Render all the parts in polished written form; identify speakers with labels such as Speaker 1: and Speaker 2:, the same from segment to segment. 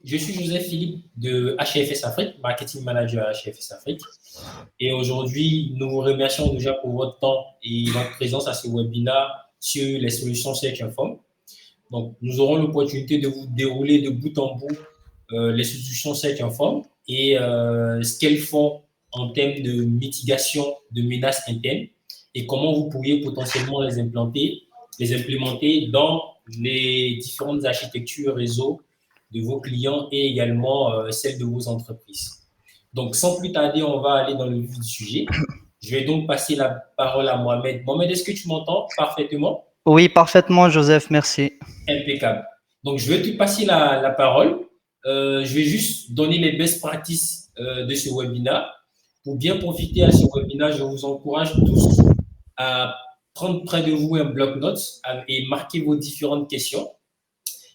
Speaker 1: Je suis Joseph Philippe de HFS Afrique, Marketing Manager à HFS Afrique. Et aujourd'hui, nous vous remercions déjà pour votre temps et votre présence à ce webinaire sur les solutions Search Inform. Donc, nous aurons l'opportunité de vous dérouler de bout en bout les solutions Search Inform et ce qu'elles font en termes de mitigation de menaces internes et comment vous pourriez potentiellement les implémenter dans les différentes architectures réseau de vos clients et également celles de vos entreprises. Donc, sans plus tarder, on va aller dans le vif du sujet. Je vais donc passer la parole à Mohamed. Mohamed, est-ce que tu m'entends parfaitement?
Speaker 2: Oui, parfaitement, Joseph, merci.
Speaker 1: Impeccable. Donc, je vais te passer la parole. Je vais juste donner les best practices de ce webinaire. Pour bien profiter à ce webinaire, je vous encourage tous à prendre près de vous un bloc-notes et marquer vos différentes questions.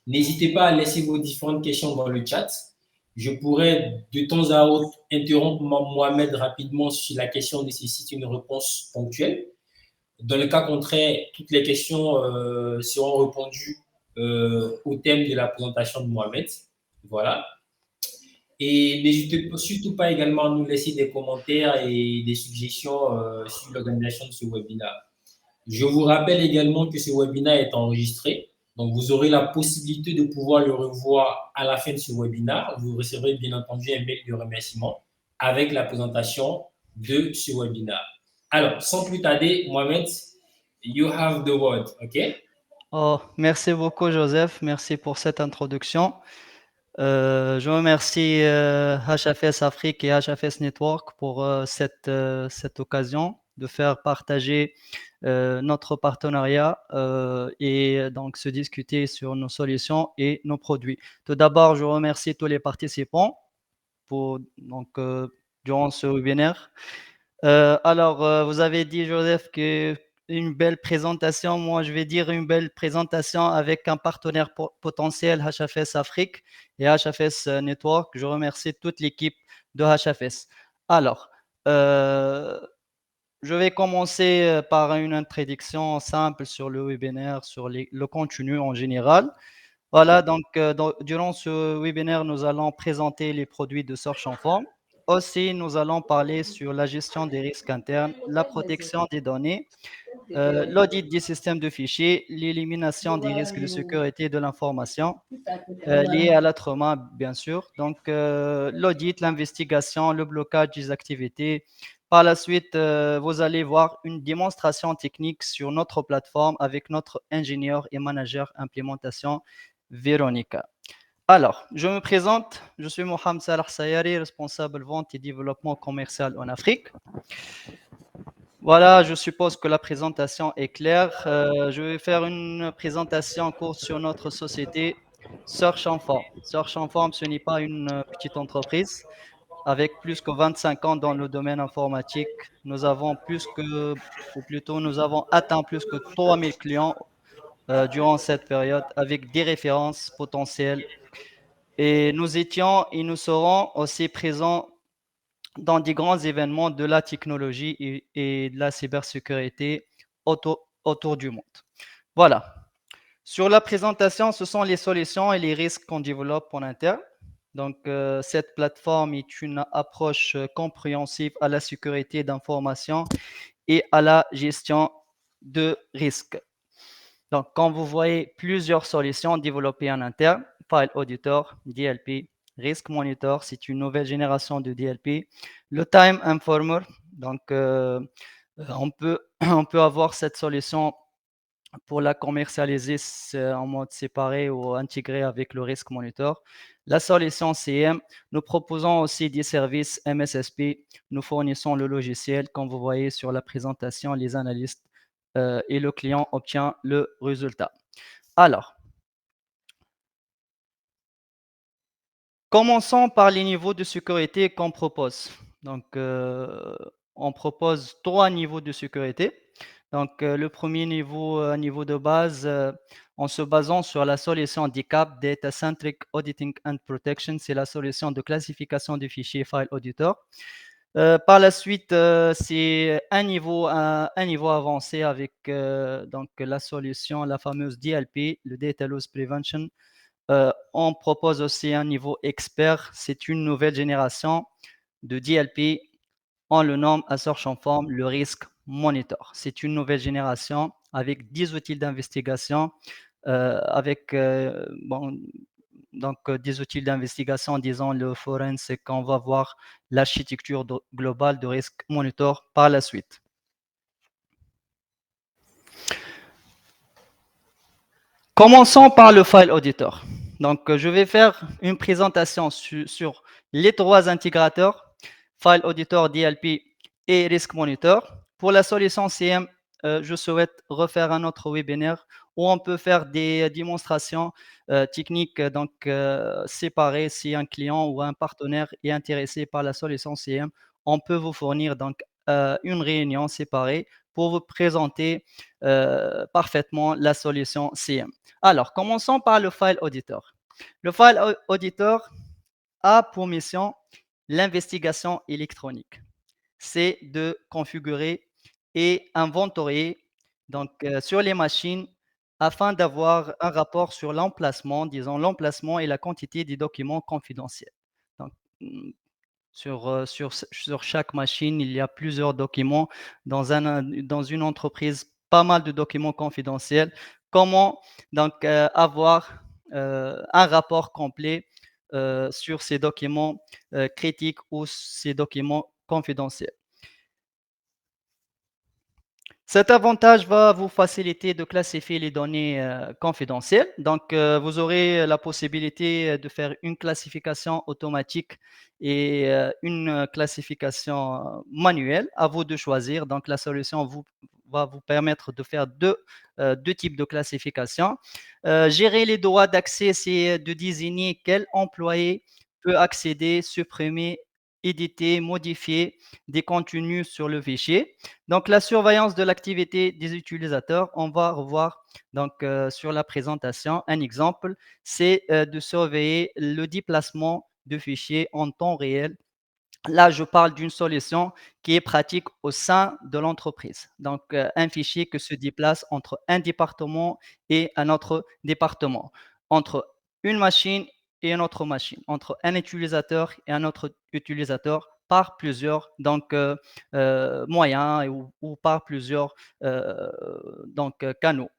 Speaker 1: N'hésitez pas à laisser vos différentes questions dans le chat. Je pourrais de temps à autre interrompre Mohamed rapidement si la question nécessite une réponse ponctuelle. Dans le cas contraire, toutes les questions seront répondues au thème de la présentation de Mohamed. Voilà. Et n'hésitez surtout pas également à nous laisser des commentaires et des suggestions sur l'organisation de ce webinaire. Je vous rappelle également que ce webinaire est enregistré. Donc, vous aurez la possibilité de pouvoir le revoir à la fin de ce webinaire. Vous recevrez bien entendu un mail de remerciement avec la présentation de ce webinaire. Alors, sans plus tarder, Mohamed, you have the word, OK?
Speaker 2: Oh, merci beaucoup, Joseph. Merci pour cette introduction. Je remercie HFS Afrique et HFS Network pour cette occasion de faire partager notre partenariat et donc se discuter sur nos solutions et nos produits. Tout d'abord, je remercie tous les participants durant ce webinaire. Vous avez dit, Joseph, que une belle présentation. Moi, je vais dire une belle présentation avec un partenaire potentiel HFS Afrique et HFS Network. Je remercie toute l'équipe de HFS. Alors, je vais commencer par une introduction simple sur le webinaire, sur le contenu en général. Voilà, durant ce webinaire, nous allons présenter les produits de Search Inform. Aussi, nous allons parler sur la gestion des risques internes, la protection des données, l'audit des systèmes de fichiers, l'élimination des risques de sécurité de l'information liés à l'être humain, bien sûr. L'audit, l'investigation, le blocage des activités. Par la suite, vous allez voir une démonstration technique sur notre plateforme avec notre ingénieur et manager implémentation, Véronica. Alors, je me présente, je suis Mohamed Salah Sayari, responsable vente et développement commercial en Afrique. Voilà, je suppose que la présentation est claire. Je vais faire une présentation courte sur notre société Search Inform. Search Inform, ce n'est pas une petite entreprise. Avec plus que 25 ans dans le domaine informatique, nous avons nous avons atteint plus que 3000 clients durant cette période avec des références potentielles. Et nous étions et nous serons aussi présents dans des grands événements de la technologie et de la cybersécurité autour du monde. Voilà. Sur la présentation, ce sont les solutions et les risques qu'on développe en interne. Cette plateforme est une approche compréhensive à la sécurité d'information et à la gestion de risques. Donc, quand vous voyez plusieurs solutions développées en interne, File Auditor, DLP, Risk Monitor, c'est une nouvelle génération de DLP. Le Time Informer, on peut avoir cette solution pour la commercialiser en mode séparé ou intégré avec le Risk Monitor. La solution CM, nous proposons aussi des services MSSP. Nous fournissons le logiciel, comme vous voyez sur la présentation, les analystes et le client obtient le résultat. Alors, commençons par les niveaux de sécurité qu'on propose. On propose 3 niveaux de sécurité. Le premier niveau, niveau de base, en se basant sur la solution DCAP, Data Centric Auditing and Protection, c'est la solution de classification des fichiers File Auditor. Par la suite, c'est un niveau avancé avec la solution, la fameuse DLP, le Data Loss Prevention, On propose aussi un niveau expert. C'est une nouvelle génération de DLP. On le nomme à Search Inform le Risk Monitor. C'est une nouvelle génération avec 10 outils d'investigation, avec des outils d'investigation, disons le forensic. On va voir l'architecture globale de Risk Monitor par la suite. Commençons par le file auditor. Donc, je vais faire une présentation sur les trois intégrateurs, file auditor, DLP et Risk Monitor. Pour la solution CM, je souhaite refaire un autre webinaire où on peut faire des démonstrations techniques séparées. Si un client ou un partenaire est intéressé par la solution CM, on peut vous fournir donc une réunion séparée pour vous présenter parfaitement la solution CM. Alors, commençons par le file auditor. Le file auditor a pour mission l'investigation électronique. C'est de configurer et inventorier sur les machines afin d'avoir un rapport sur l'emplacement, disons l'emplacement et la quantité des documents confidentiels. Donc, sur chaque machine, il y a plusieurs documents. Dans une entreprise, pas mal de documents confidentiels. Comment avoir un rapport complet sur ces documents critiques ou ces documents confidentiels? Cet avantage va vous faciliter de classifier les données confidentielles. Donc, vous aurez la possibilité de faire une classification automatique et une classification manuelle. À vous de choisir. Donc, la solution va vous permettre de faire deux types de classification. Gérer les droits d'accès, c'est de désigner quel employé peut accéder, supprimer, éditer, modifier des contenus sur le fichier. Donc, la surveillance de l'activité des utilisateurs, on va revoir sur la présentation un exemple, c'est de surveiller le déplacement de fichiers en temps réel. Là, je parle d'une solution qui est pratique au sein de l'entreprise. Donc, un fichier qui se déplace entre un département et un autre département, entre une machine et une autre machine, entre un utilisateur et un autre utilisateur par plusieurs moyens ou par plusieurs canaux.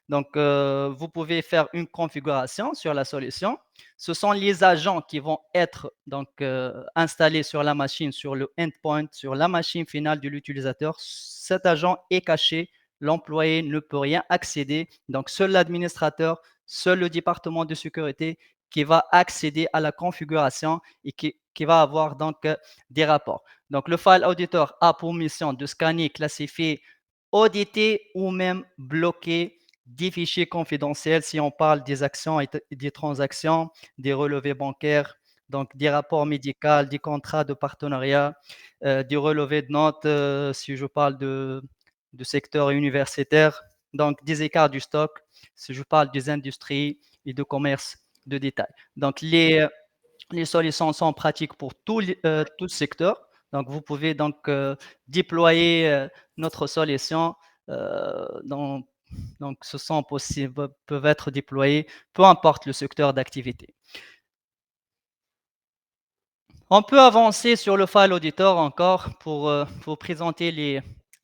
Speaker 2: Donc, vous pouvez faire une configuration sur la solution. Ce sont les agents qui vont être installés sur la machine, sur le endpoint, sur la machine finale de l'utilisateur. Cet agent est caché. L'employé ne peut rien accéder. Donc, seul l'administrateur, seul le département de sécurité qui va accéder à la configuration et qui va avoir des rapports. Donc, le file auditor a pour mission de scanner, classifier, auditer ou même bloquer des fichiers confidentiels si on parle des actions et des transactions, des relevés bancaires, donc des rapports médicaux, des contrats de partenariat, des relevés de notes si je parle de secteur universitaire, donc des écarts du stock si je parle des industries et de commerce de détail. Donc les solutions sont pratiques pour tout secteur. Donc vous pouvez déployer notre solution donc, ce sont possibles, peuvent être déployés, peu importe le secteur d'activité. On peut avancer sur le file auditor encore pour vous présenter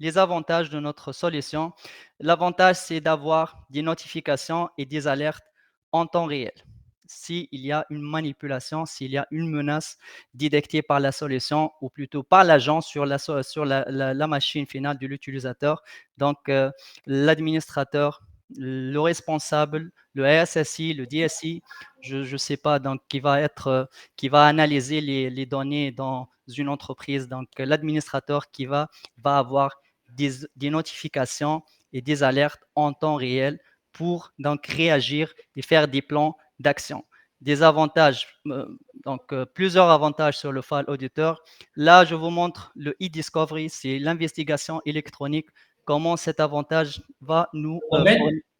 Speaker 2: les avantages de notre solution. L'avantage, c'est d'avoir des notifications et des alertes en temps réel. S'il y a une manipulation, s'il y a une menace détectée par la solution ou plutôt par l'agent sur la machine finale de l'utilisateur, donc l'administrateur, le responsable, le RSSI, le DSI, je ne sais pas, donc qui va analyser les données dans une entreprise, donc l'administrateur qui va avoir des notifications et des alertes en temps réel pour donc réagir et faire des plans d'action. Des avantages, plusieurs avantages sur le file auditor. Là, je vous montre le e-discovery, c'est l'investigation électronique. Comment cet avantage va nous...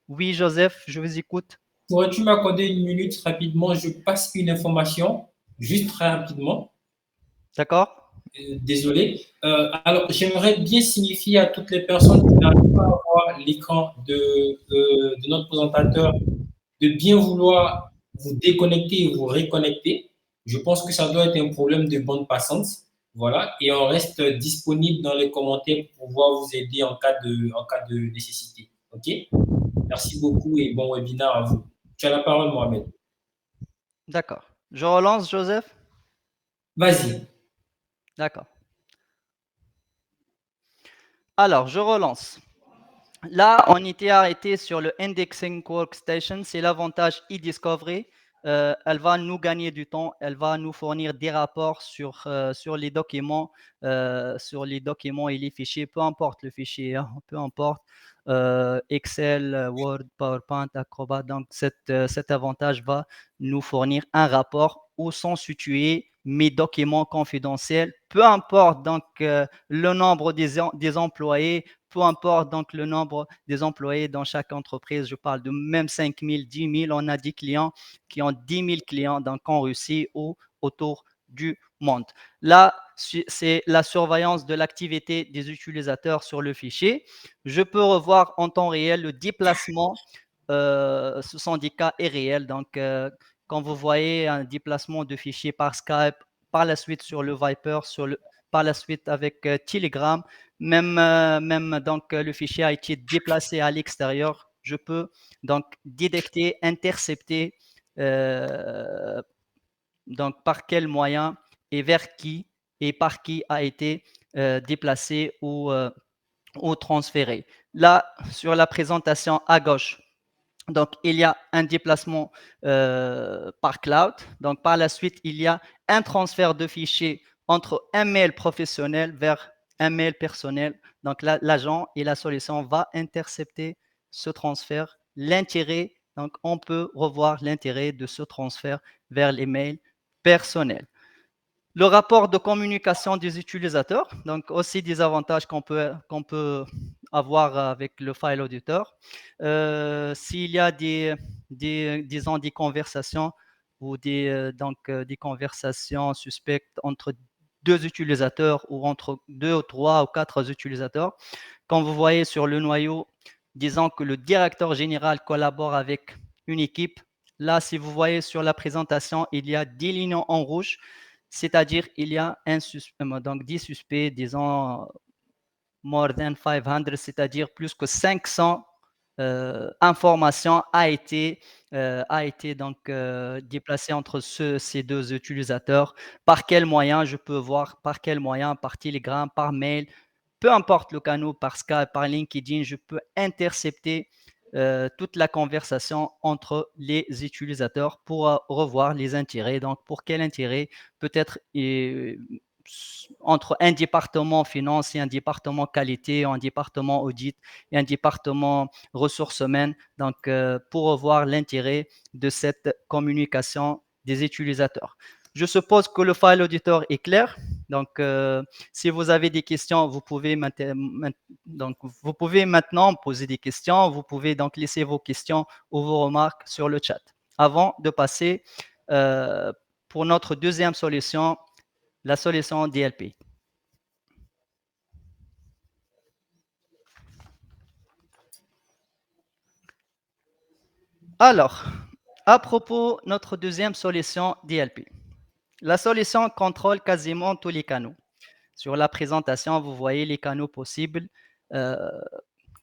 Speaker 2: Oui, Joseph, je vous écoute.
Speaker 1: Pourrais-tu m'accorder une minute rapidement? Je passe une information, juste très rapidement.
Speaker 2: D'accord.
Speaker 1: Désolé. Alors, j'aimerais bien signifier à toutes les personnes qui n'arrivent pas à voir l'écran de notre présentateur de bien vouloir vous déconnectez et vous reconnectez. Je pense que ça doit être un problème de bande passante. Voilà. Et on reste disponible dans les commentaires pour pouvoir vous aider en cas de nécessité. OK? Merci beaucoup et bon webinaire à vous. Tu as la parole, Mohamed.
Speaker 2: D'accord. Je relance, Joseph?
Speaker 1: Vas-y.
Speaker 2: D'accord. Alors, je relance. Là, on était arrêté sur le Indexing Workstation. C'est l'avantage e-discovery. Elle va nous gagner du temps. Elle va nous fournir des rapports sur les documents, et les fichiers, peu importe le fichier, hein, peu importe. Excel, Word, PowerPoint, Acrobat. Donc, cet avantage va nous fournir un rapport où sont situés mes documents confidentiels, peu importe donc le nombre des employés, peu importe donc le nombre des employés dans chaque entreprise. Je parle de même 5 000, 10 000. On a 10 clients qui ont 10 000 clients donc en Russie ou autour du monde. Là, c'est la surveillance de l'activité des utilisateurs sur le fichier. Je peux revoir en temps réel le déplacement. Ce syndicat est réel. Donc, quand vous voyez un déplacement de fichiers par Skype, par la suite sur le Viper, par la suite avec Telegram, même donc le fichier a été déplacé à l'extérieur, je peux donc détecter, intercepter donc par quel moyen et vers qui et par qui a été déplacé ou transféré. Là, sur la présentation à gauche, donc, il y a un déplacement par cloud. Donc, par la suite, il y a un transfert de fichiers entre un mail professionnel vers un mail personnel. Donc, l'agent et la solution va intercepter ce transfert. L'intérêt, donc, on peut revoir l'intérêt de ce transfert vers les mails personnels. Le rapport de communication des utilisateurs, donc aussi des avantages qu'on peut avoir avec le file auditor. S'il y a disons, des conversations ou des conversations suspectes entre deux utilisateurs ou entre deux ou trois ou quatre utilisateurs, quand vous voyez sur le noyau, disons que le directeur général collabore avec une équipe. Là, si vous voyez sur la présentation, il y a 10 lignes en rouge, c'est-à-dire il y a donc 10 suspects, disons more than 500, c'est-à-dire plus que 500 informations a été donc déplacée entre ces deux utilisateurs. Par quel moyen je peux voir, par quel moyen, par Telegram, par mail, peu importe le canal, par Skype, par LinkedIn, je peux intercepter toute la conversation entre les utilisateurs pour revoir les intérêts. Donc, pour quel intérêt peut-être entre un département finance et un département qualité, un département audit et un département ressources humaines. Donc, pour revoir l'intérêt de cette communication des utilisateurs. Je suppose que le file auditor est clair. Donc, si vous avez des questions, vous pouvez maintenant poser des questions. Vous pouvez donc laisser vos questions ou vos remarques sur le chat. Avant de passer pour notre deuxième solution, la solution DLP. Alors, à propos de notre deuxième solution DLP. La solution contrôle quasiment tous les canaux. Sur la présentation, vous voyez les canaux possibles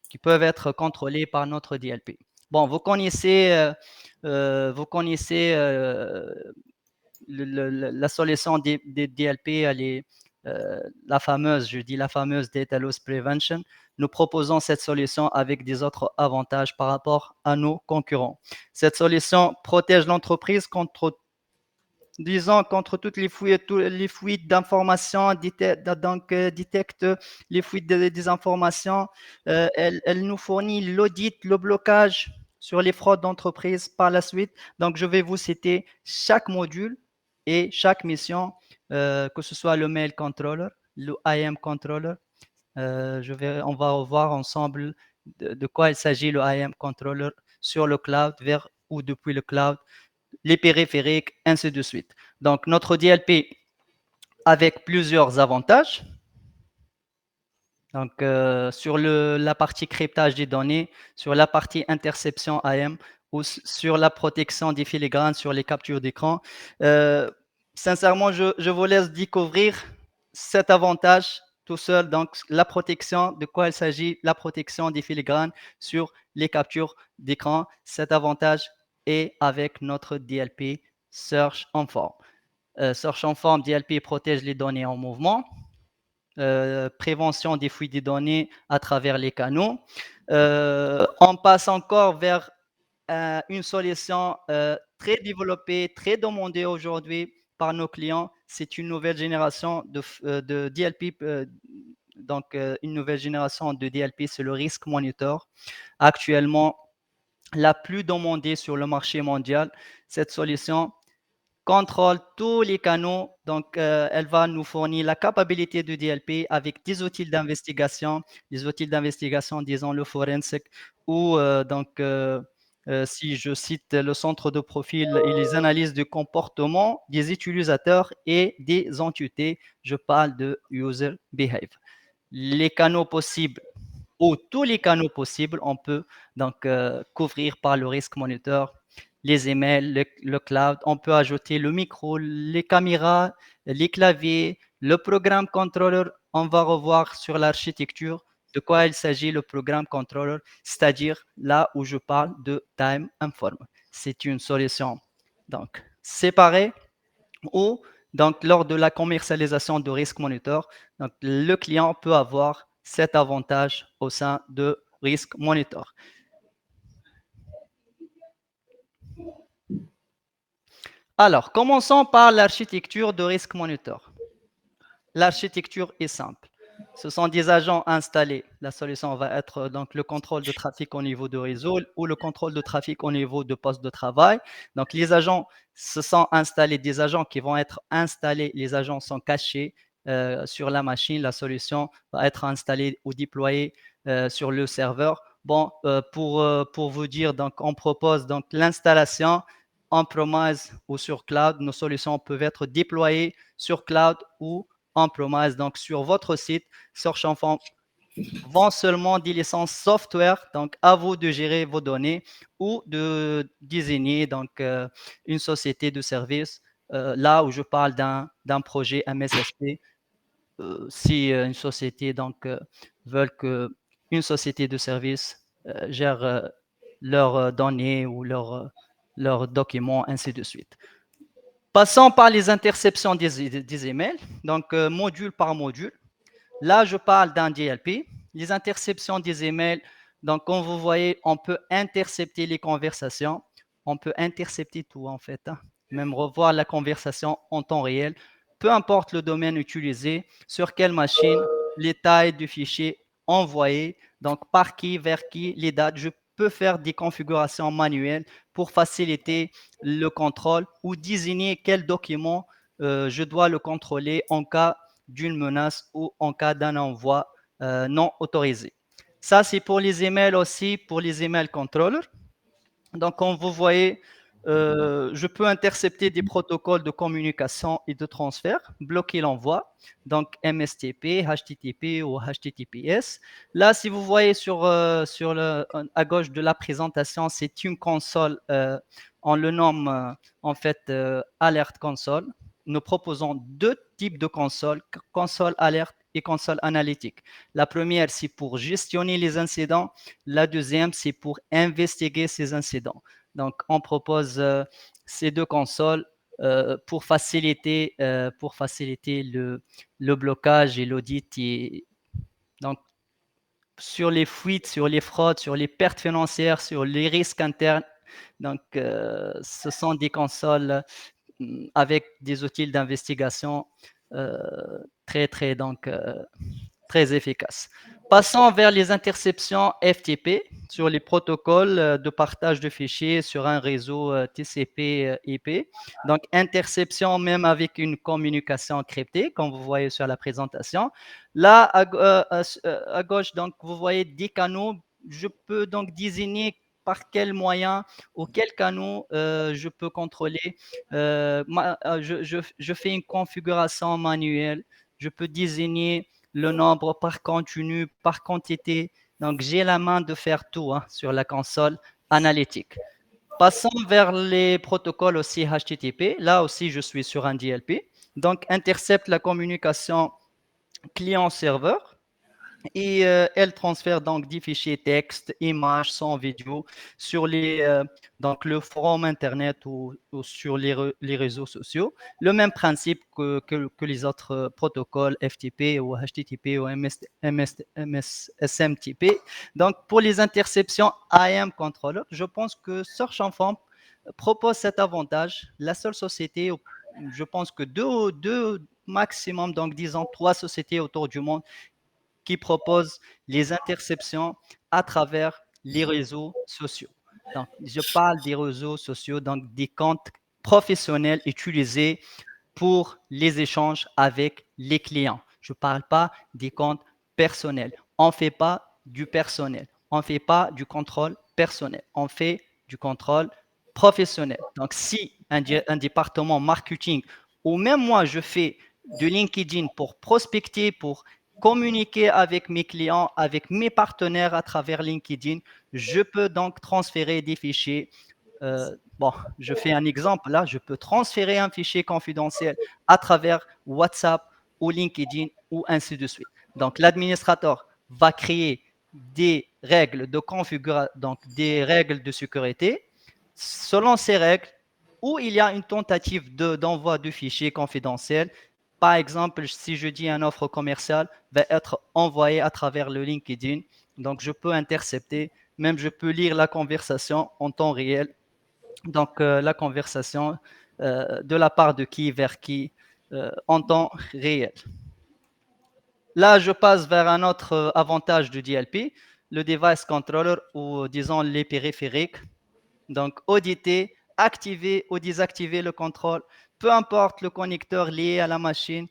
Speaker 2: qui peuvent être contrôlés par notre DLP. Bon, vous connaissez la solution des DLP, elle est la fameuse Data Loss Prevention. Nous proposons cette solution avec des autres avantages par rapport à nos concurrents. Cette solution protège l'entreprise contre toutes les fuites d'informations, détecte les fuites des informations. Elle nous fournit l'audit, le blocage sur les fraudes d'entreprise par la suite. Donc, je vais vous citer chaque module et chaque mission, que ce soit le mail controller, le IAM controller. On va revoir ensemble de quoi il s'agit le IAM controller sur le cloud, vers ou depuis le cloud, les périphériques, ainsi de suite. Donc, notre DLP avec plusieurs avantages. Donc, sur la partie cryptage des données, sur la partie interception AM ou sur la protection des filigranes, sur les captures d'écran. Sincèrement, je vous laisse découvrir cet avantage tout seul. Donc, la protection, de quoi il s'agit? La protection des filigranes sur les captures d'écran. Cet avantage est avec notre DLP Search en forme. Search en forme, DLP protège les données en mouvement. Prévention des fuites des données à travers les canaux. On passe encore vers une solution très développée, très demandée aujourd'hui par nos clients. C'est une nouvelle génération de DLP. Donc, une nouvelle génération de DLP, c'est le Risk Monitor. Actuellement, la plus demandée sur le marché mondial. Cette solution contrôle tous les canaux. Donc, elle va nous fournir la capacité de DLP avec des outils d'investigation, disons le forensic, ou si je cite le centre de profil et les analyses de comportement des utilisateurs et des entités, je parle de user behavior. Les canaux possibles ou tous les canaux possibles, on peut donc couvrir par le Risk Monitor, les emails, le cloud. On peut ajouter le micro, les caméras, les claviers, le programme controller. On va revoir sur l'architecture de quoi il s'agit le programme controller, c'est-à-dire là où je parle de Time Inform. C'est une solution donc séparée ou donc lors de la commercialisation de Risk Monitor, donc, le client peut avoir cet avantage au sein de Risk Monitor. Alors, commençons par l'architecture de Risk Monitor. L'architecture est simple. Ce sont des agents installés. La solution va être donc le contrôle de trafic au niveau de réseau ou le contrôle de trafic au niveau de poste de travail. Donc, les agents se sont installés, des agents qui vont être installés, les agents sont cachés sur la machine. La solution va être installée ou déployée sur le serveur. Bon, pour vous dire, donc, on propose donc l'installation on-premise ou sur cloud. Nos solutions peuvent être déployées sur cloud ou on-premise, donc sur votre site. Search Enfant vend seulement des licences software, donc à vous de gérer vos données ou de désigner donc une société de service. Là où je parle d'un projet MSSP, si une société donc veut que une société de service gère leurs données ou leurs documents, ainsi de suite. Passons par les interceptions des emails, donc module par module. Là, je parle d'un DLP. Les interceptions des emails, donc comme vous voyez, on peut intercepter les conversations, on peut intercepter tout en fait, hein. Même revoir la conversation en temps réel, peu importe le domaine utilisé, sur quelle machine, les tailles du fichier envoyé, donc par qui, vers qui, les dates. Je peux faire des configurations manuelles pour faciliter le contrôle ou désigner quel document je dois le contrôler en cas d'une menace ou en cas d'un envoi non autorisé. Ça, c'est pour les emails aussi, pour les emails controllers. Donc, comme vous voyez, je peux intercepter des protocoles de communication et de transfert, bloquer l'envoi, donc MSTP, HTTP ou HTTPS. Là, si vous voyez à gauche de la présentation, c'est une console, on le nomme en fait Alert Console. Nous proposons deux types de consoles, console alerte et console analytique. La première, c'est pour gestionner les incidents. La deuxième, c'est pour investiguer ces incidents. Donc, on propose ces deux consoles pour faciliter le blocage et l'audit. Donc, sur les fuites, sur les fraudes, sur les pertes financières, sur les risques internes. Donc, ce sont des consoles avec des outils d'investigation très efficaces. Passons vers les interceptions FTP sur les protocoles de partage de fichiers sur un réseau TCP/IP. Donc, interception même avec une communication cryptée, comme vous voyez sur la présentation. Là, à gauche, donc, vous voyez des canaux. Je peux donc désigner par quel moyen ou quel canal je peux contrôler. Je fais une configuration manuelle. Je peux désigner le nombre par continu, par quantité. Donc, j'ai la main de faire tout hein, sur la console analytique. Passons vers les protocoles aussi HTTP. Là aussi, je suis sur un DLP. Donc, intercepte la communication client-serveur et elle transfère donc des fichiers texte, images, son, vidéo sur donc le forum internet ou sur les réseaux sociaux. Le même principe que les autres protocoles FTP ou HTTP ou SMTP. Donc pour les interceptions IAM Controller, je pense que Search Inform propose cet avantage. La seule société, je pense que deux maximum, donc disons trois sociétés autour du monde qui propose les interceptions à travers les réseaux sociaux. Donc, je parle des réseaux sociaux, donc des comptes professionnels utilisés pour les échanges avec les clients. Je ne parle pas des comptes personnels. On ne fait pas du personnel. On ne fait pas du contrôle personnel. On fait du contrôle professionnel. Donc, si un département marketing ou même moi, je fais de LinkedIn pour prospecter, pour communiquer avec mes clients, avec mes partenaires à travers LinkedIn, je peux donc transférer des fichiers. Bon, je fais un exemple là, je peux transférer un fichier confidentiel à travers WhatsApp ou LinkedIn ou ainsi de suite. Donc, l'administrateur va créer des règles de configuration, donc des règles de sécurité. Selon ces règles, où il y a une tentative d'envoi de fichiers confidentiels, par exemple, si je dis une offre commerciale va être envoyée à travers le LinkedIn, donc je peux intercepter, même je peux lire la conversation en temps réel, donc la conversation de la part de qui vers qui en temps réel. Là, je passe vers un autre avantage du DLP, le device controller ou disons les périphériques. Donc, auditer, activer ou désactiver le contrôle, peu importe le connecteur lié à la machine,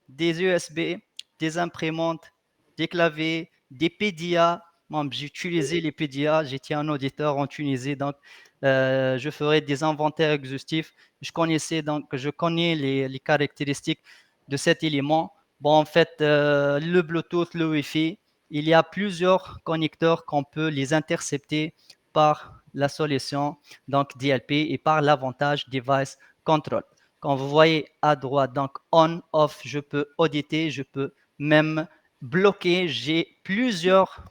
Speaker 2: des USB, des imprimantes, des claviers, des PDA. Moi, j'ai utilisé les PDA, j'étais un auditeur en Tunisie, donc je ferai des inventaires exhaustifs. Je connais les caractéristiques de cet élément. Bon, en fait, le Bluetooth, le Wi-Fi, il y a plusieurs connecteurs qu'on peut les intercepter par la solution donc DLP et par l'avantage Device Control. Quand vous voyez à droite, donc on, off, je peux auditer, je peux même bloquer. J'ai plusieurs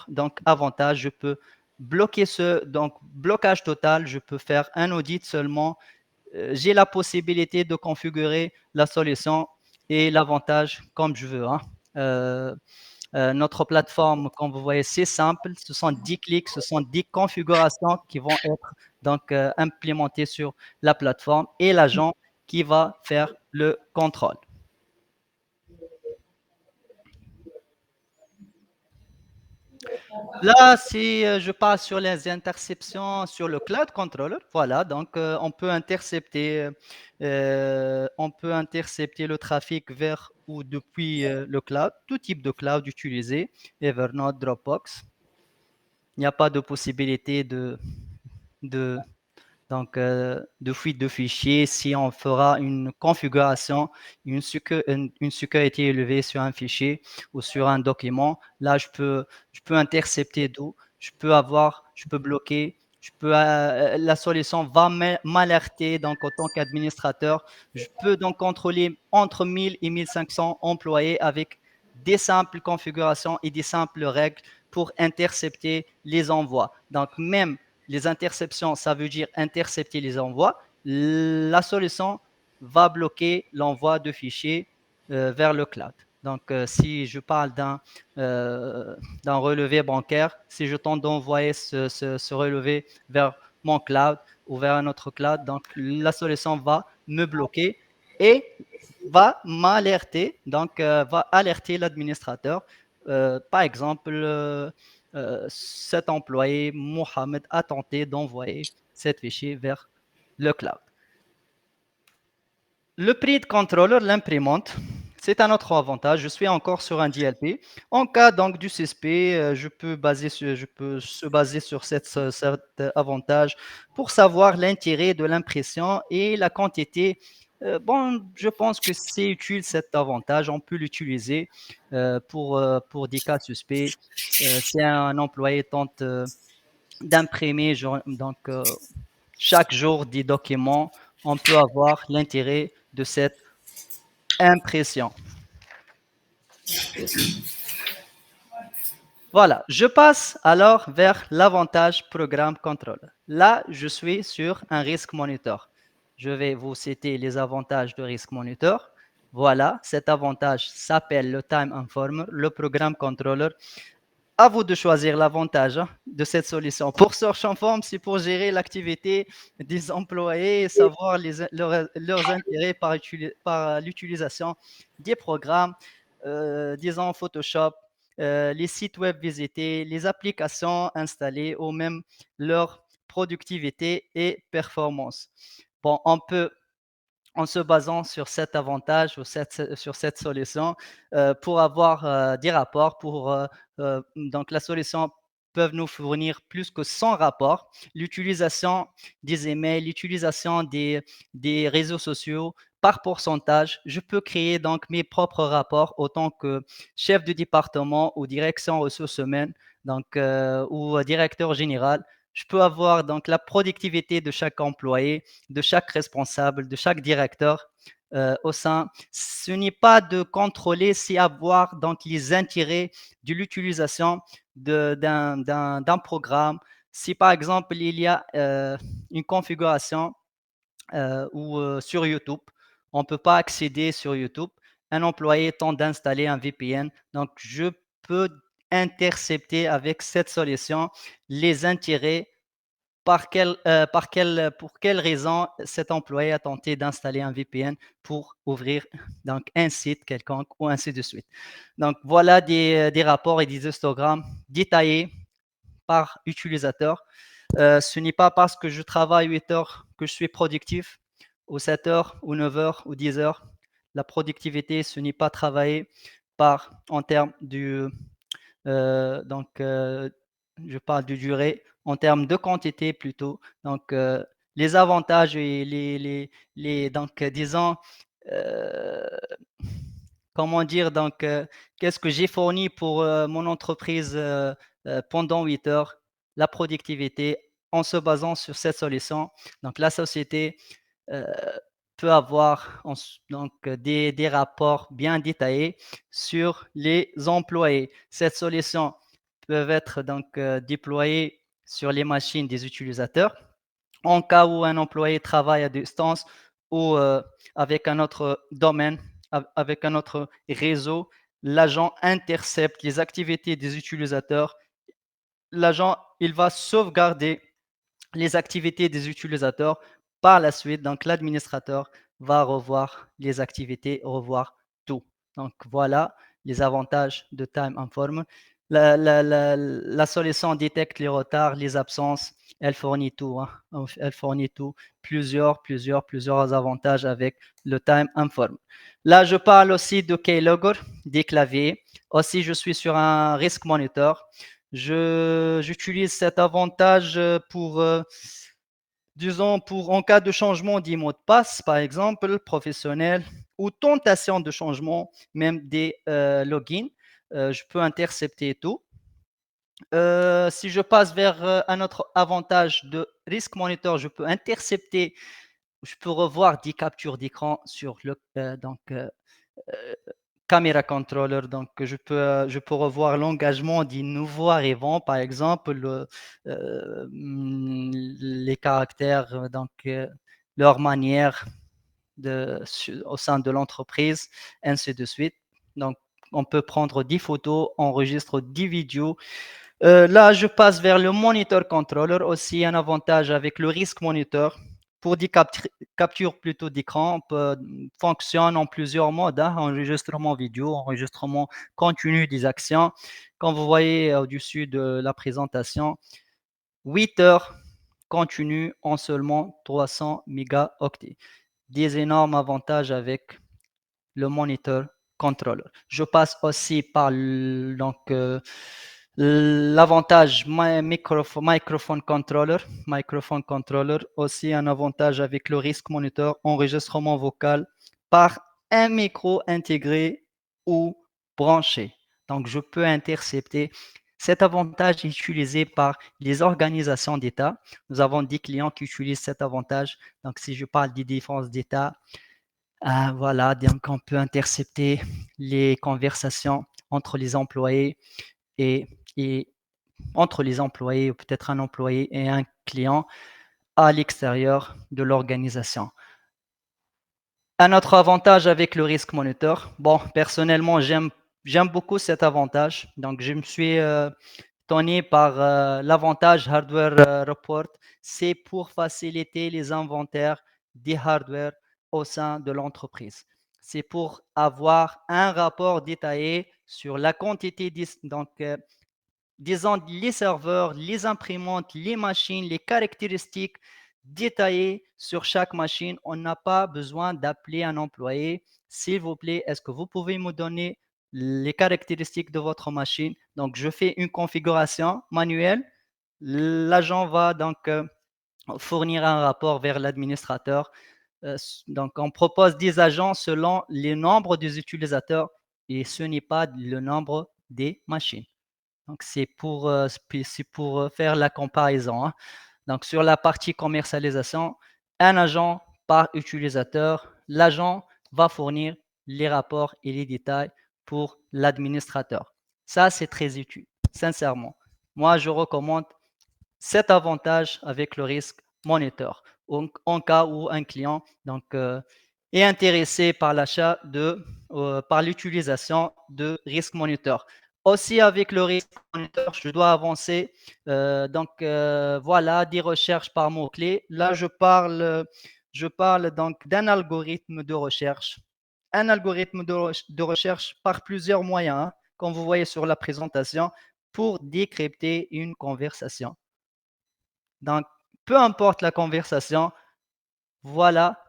Speaker 2: donc avantages. Je peux bloquer donc blocage total. Je peux faire un audit seulement. J'ai la possibilité de configurer la solution et l'avantage comme je veux. Hein. Euh, notre plateforme, comme vous voyez, c'est simple. Ce sont 10 clics, ce sont 10 configurations qui vont être donc implémentées sur la plateforme et l'agent qui va faire le contrôle. Là, si je passe sur les interceptions sur le cloud controller, voilà, donc on peut intercepter le trafic vers ou depuis le cloud, tout type de cloud utilisé, Evernote, Dropbox. Il n'y a pas de possibilité de, de fuite de fichiers si on fera une configuration, une sécurité élevée sur un fichier ou sur un document. Là, je peux intercepter d'où, je peux bloquer, la solution va m'alerter donc en tant qu'administrateur. Je peux donc contrôler entre 1000 et 1500 employés avec des simples configurations et des simples règles pour intercepter les envois. Donc, même les interceptions, ça veut dire intercepter les envois. La solution va bloquer l'envoi de fichiers vers le cloud. Donc, si je parle d'un relevé bancaire, si je tente d'envoyer ce relevé vers mon cloud ou vers un autre cloud, donc la solution va me bloquer et va m'alerter, donc va alerter l'administrateur. Par exemple, cet employé, Mohamed, a tenté d'envoyer cet fichier vers le cloud. Le prix de contrôleur, l'imprimante, c'est un autre avantage. Je suis encore sur un DLP. En cas donc du suspect, je peux se baser sur cet avantage pour savoir l'intérêt de l'impression et la quantité. Bon, je pense que c'est utile cet avantage. On peut l'utiliser pour des cas suspects. Si un employé tente d'imprimer donc, chaque jour des documents, on peut avoir l'intérêt de cette impression. Voilà, je passe alors vers l'avantage programme contrôle. Là, je suis sur un Risk Monitor. Je vais vous citer les avantages de Risk Monitor. Voilà, cet avantage s'appelle le Time Informer, le programme controller. À vous de choisir l'avantage de cette solution. Pour Search Inform, c'est pour gérer l'activité des employés et savoir leurs intérêts par l'utilisation des programmes, disons Photoshop, les sites web visités, les applications installées ou même leur productivité et performance. Bon, en se basant sur cet avantage ou sur cette solution pour avoir des rapports. Donc, la solution peut nous fournir plus que 100 rapports. L'utilisation des emails, l'utilisation des réseaux sociaux par pourcentage. Je peux créer donc mes propres rapports autant que chef de département ou direction ressources humaines donc, ou directeur général. Je peux avoir donc la productivité de chaque employé, de chaque responsable, de chaque directeur au sein. Ce n'est pas de contrôler, c'est avoir donc les intérêts de l'utilisation d'un programme. Si par exemple il y a une configuration ou sur YouTube, on ne peut pas accéder sur YouTube. Un employé tente d'installer un VPN, donc je peux intercepter avec cette solution les intérêts pour quelle raison cet employé a tenté d'installer un VPN pour ouvrir donc, un site quelconque ou ainsi de suite. Donc, voilà des rapports et des histogrammes détaillés par utilisateur. Ce n'est pas parce que je travaille 8 heures que je suis productif, ou 7 heures, ou 9 heures, ou 10 heures. La productivité, ce n'est pas travailler en termes donc, je parle de durée en termes de quantité plutôt. Donc, les avantages et donc, disons, euh, comment dire, donc, qu'est-ce que j'ai fourni pour mon entreprise pendant 8 heures, la productivité en se basant sur cette solution. Donc, la société euh, peut avoir donc, des rapports bien détaillés sur les employés. Cette solution peut être donc déployée sur les machines des utilisateurs en cas où un employé travaille à distance ou avec un autre domaine, avec un autre réseau. L'agent intercepte les activités des utilisateurs. L'agent, il va sauvegarder les activités des utilisateurs. Par la suite, donc l'administrateur va revoir les activités, revoir tout. Donc voilà les avantages de Time Informer. La solution détecte les retards, les absences, elle fournit tout. Elle fournit tout. Plusieurs avantages avec le Time Informer. Là, je parle aussi de Keylogger, des claviers. Aussi, je suis sur un Risk Monitor. J'utilise cet avantage disons, en cas de changement des mots de passe, par exemple, professionnel, ou tentation de changement, même des logins, je peux intercepter tout. Si je passe vers un autre avantage de Risk Monitor, je peux intercepter, je peux revoir des captures d'écran sur le donc, caméra controller. Donc, je peux revoir l'engagement des nouveaux arrivants, par exemple, les caractères, donc, leur manière au sein de l'entreprise, ainsi de suite. Donc, on peut prendre des photos, enregistrer des vidéos. Là, je passe vers le Monitor Controller, aussi un avantage avec le Risk Monitor. Pour des captures plutôt d'écran, fonctionne en plusieurs modes, enregistrement vidéo, enregistrement continu des actions. Comme vous voyez au-dessus de la présentation, 8 heures continu en seulement 300 mégaoctets. Des énormes avantages avec le Monitor Controller. Je passe aussi par donc, l'avantage microphone controller, aussi un avantage avec le Risk Monitor, enregistrement vocal par un micro intégré ou branché. Donc, je peux intercepter Cet avantage est utilisé par les organisations d'État. Nous avons des clients qui utilisent cet avantage. Donc, si je parle des défenses d'État, voilà, donc on peut intercepter les conversations entre les employés et, et entre les employés, ou peut-être un employé et un client à l'extérieur de l'organisation. Un autre avantage avec le Risk Monitor, bon, personnellement, j'aime beaucoup cet avantage. Donc, je me suis donné par l'avantage Hardware Report. C'est pour faciliter les inventaires des hardware au sein de l'entreprise. C'est pour avoir un rapport détaillé sur la quantité, donc, disons, les serveurs, les imprimantes, les machines, les caractéristiques détaillées sur chaque machine. On n'a pas besoin d'appeler un employé. S'il vous plaît, est-ce que vous pouvez me donner les caractéristiques de votre machine? Donc, je fais une configuration manuelle. L'agent va donc fournir un rapport vers l'administrateur. Donc, on propose des agents selon le nombre des utilisateurs et ce n'est pas le nombre des machines. Donc, c'est pour faire la comparaison, hein. Donc, sur la partie commercialisation, un agent par utilisateur, l'agent va fournir les rapports et les détails pour l'administrateur. Ça, c'est très utile, sincèrement. Moi, je recommande cet avantage avec le risque monitor en cas où un client donc, est intéressé par l'achat par l'utilisation de risque monitor. Aussi avec le risque monitor, je dois avancer. Voilà des recherches par mots-clés. Là, je parle donc d'un algorithme de recherche. Un algorithme de recherche par plusieurs moyens, hein, comme vous voyez sur la présentation, pour décrypter une conversation. Donc, peu importe la conversation, voilà,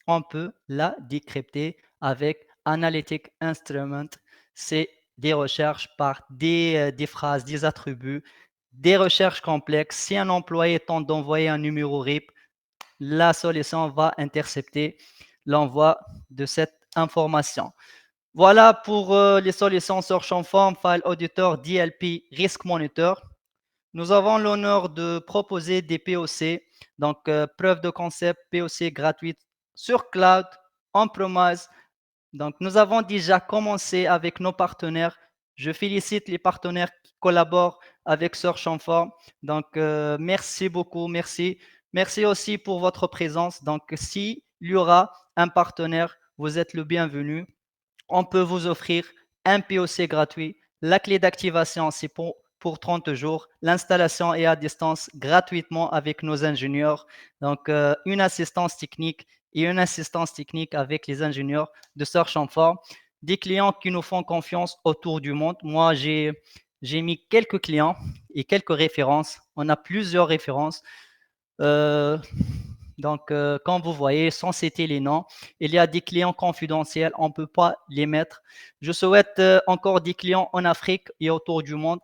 Speaker 2: on peut la décrypter avec Analytic Instrument. C'est des recherches par des phrases, des attributs, des recherches complexes. Si un employé tente d'envoyer un numéro RIP, la solution va intercepter l'envoi de cette information. Voilà pour les solutions Search on Form, File Auditor, DLP, Risk Monitor. Nous avons l'honneur de proposer des POC, donc preuve de concept POC gratuite sur cloud, on-premise. Donc, nous avons déjà commencé avec nos partenaires. Je félicite les partenaires qui collaborent avec Search on Form. Donc, merci beaucoup, merci. Merci aussi pour votre présence. Donc, s'il y aura un partenaire, vous êtes le bienvenu. On peut vous offrir un POC gratuit. La clé d'activation, c'est pour 30 jours. L'installation est à distance gratuitement avec nos ingénieurs. Donc, une assistance technique et une assistance technique avec les ingénieurs de Search on Form. Des clients qui nous font confiance autour du monde. Moi, j'ai mis quelques clients et quelques références. On a plusieurs références. Donc, comme vous voyez, sans citer les noms, il y a des clients confidentiels, on ne peut pas les mettre. Je souhaite encore des clients en Afrique et autour du monde.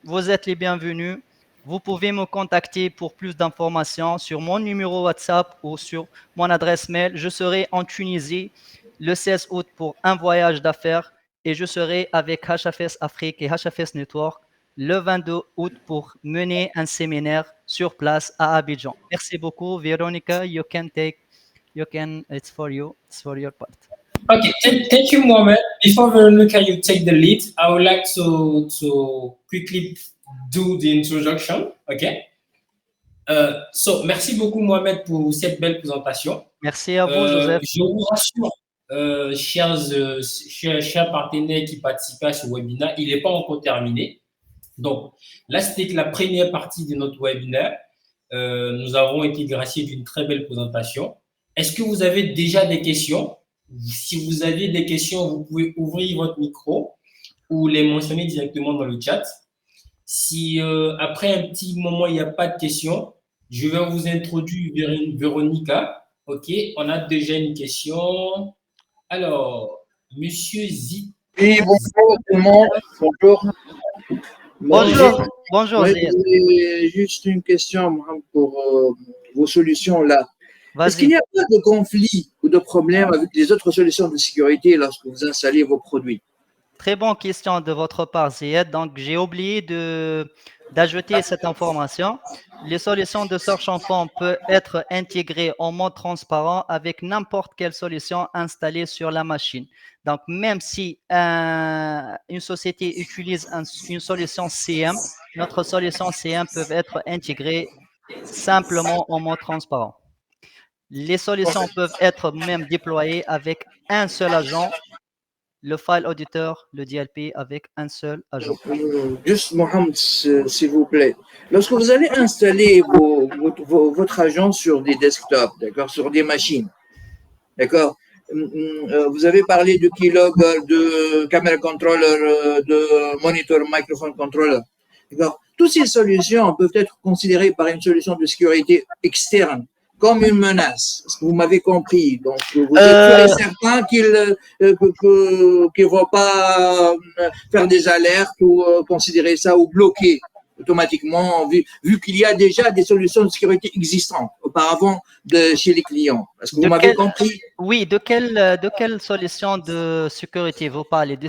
Speaker 2: Vous êtes les bienvenus. Vous pouvez me contacter pour plus d'informations sur mon numéro WhatsApp ou sur mon adresse mail. Je serai en Tunisie le 16 août pour un voyage d'affaires et je serai avec HFS Afrique et HFS Network le 22 août pour mener un séminaire sur place à Abidjan. Merci beaucoup, Véronica. It's for you. It's for your part.
Speaker 1: Okay, thank you, Mohamed. Before Veronica, you take the lead, I would like to quickly do the introduction. Okay. Merci beaucoup, Mohamed, pour cette belle présentation.
Speaker 2: Merci à vous, Joseph.
Speaker 1: Je vous rassure, chers partenaires qui participaient à ce webinaire, il n'est pas encore terminé. Donc, là, c'était la première partie de notre webinaire. Nous avons été graciés d'une très belle présentation. Est-ce que vous avez déjà des questions? Si vous avez des questions, vous pouvez ouvrir votre micro ou les mentionner directement dans le chat. Si après un petit moment, il n'y a pas de questions, je vais vous introduire Véronica. OK, on a déjà une question. Alors, Monsieur Zit.
Speaker 3: Oui, bonjour tout le monde. Bonjour.
Speaker 2: Bonjour.
Speaker 3: J'ai juste une question pour vos solutions là. Est-ce qu'il n'y a pas de conflit ou de problème avec les autres solutions de sécurité lorsque vous installez vos produits?
Speaker 2: Très bonne question de votre part, Ziad. Donc, j'ai oublié d'ajouter cette information. Les solutions de search en fond peuvent être intégrées en mode transparent avec n'importe quelle solution installée sur la machine. Donc, même si une société utilise une solution CM, notre solution CM peut être intégrée simplement en mode transparent. Les solutions peuvent être même déployées avec un seul agent, le file auditeur, le DLP, avec un seul agent.
Speaker 3: Juste, Mohamed, s'il vous plaît. Lorsque vous allez installer votre agent sur des desktops, d'accord, sur des machines, d'accord, vous avez parlé de keylog, de camera controller, de monitor microphone controller, d'accord. Toutes ces solutions peuvent être considérées par une solution de sécurité externe comme une menace. Est-ce que vous m'avez compris? Donc, vous êtes sûr et certain qu'ils ne vont pas faire des alertes ou considérer ça ou bloquer automatiquement, vu qu'il y a déjà des solutions de sécurité existantes auparavant chez les clients. Est-ce que vous m'avez compris?
Speaker 2: Oui, de quelle solution de sécurité vous parlez? De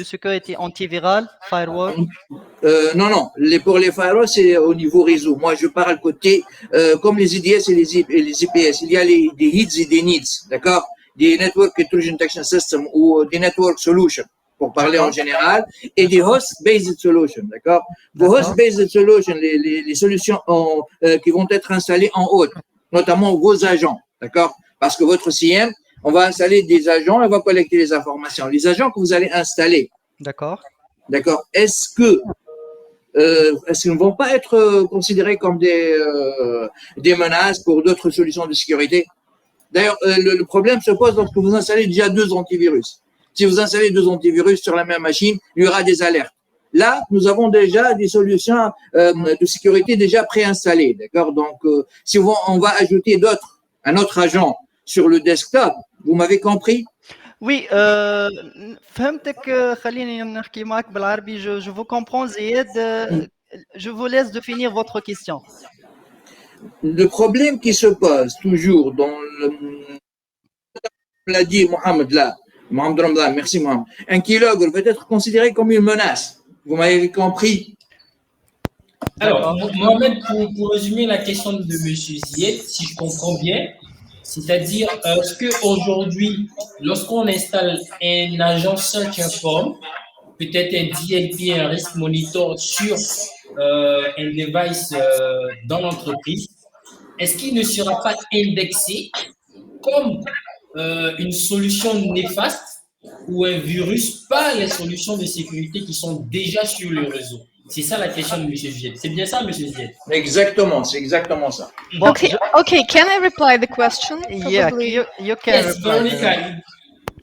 Speaker 2: sécurité antivirale, firewall?
Speaker 3: Non. Pour les firewalls, c'est au niveau réseau. Moi, je parle côté, comme les IDS et les IPS. Il y a des hits et des needs, d'accord? Des Network Intrusion Detection System ou des Network Solutions, pour parler en général, et des Host-Based Solutions, d'accord? Vos Host-Based Solutions, les solutions qui vont être installées en haut, notamment vos agents, d'accord? Parce que votre CM, on va installer des agents et on va collecter les informations. Les agents que vous allez installer,
Speaker 2: d'accord?
Speaker 3: Est-ce qu'ils ne vont pas être considérés comme des menaces pour d'autres solutions de sécurité? D'ailleurs, le problème se pose lorsque vous installez déjà 2 antivirus. Si vous installez 2 antivirus sur la même machine, il y aura des alertes. Là, nous avons déjà des solutions de sécurité déjà préinstallées, d'accord? Donc, si on va ajouter un autre agent sur le desktop, vous m'avez compris?
Speaker 2: Oui, فهمتك. خليني نحكي معك بالعربي. Je vous comprends, Zied. Je vous laisse définir votre question.
Speaker 3: Le problème qui se pose toujours l'a dit Mohamed là, Mohamed Ramadan, merci Mohamed, un keylogger peut être considéré comme une menace. Vous m'avez compris?
Speaker 1: Alors, Mohamed, pour résumer la question de M. Zied, si je comprends bien, c'est-à-dire, est-ce qu'aujourd'hui, lorsqu'on installe un agent Search Inform, peut-être un DLP, un Risk Monitor sur un device dans l'entreprise, est-ce qu'il ne sera pas indexé comme une solution néfaste ou un virus par les solutions de sécurité qui sont déjà sur le réseau? C'est ça la question de M. Zied. C'est bien ça, M. Zied?
Speaker 3: Exactement, c'est exactement ça.
Speaker 2: Bon,
Speaker 4: okay, can I reply the question?
Speaker 2: Yeah, you can
Speaker 1: Yes,
Speaker 2: reply.
Speaker 1: Veronica.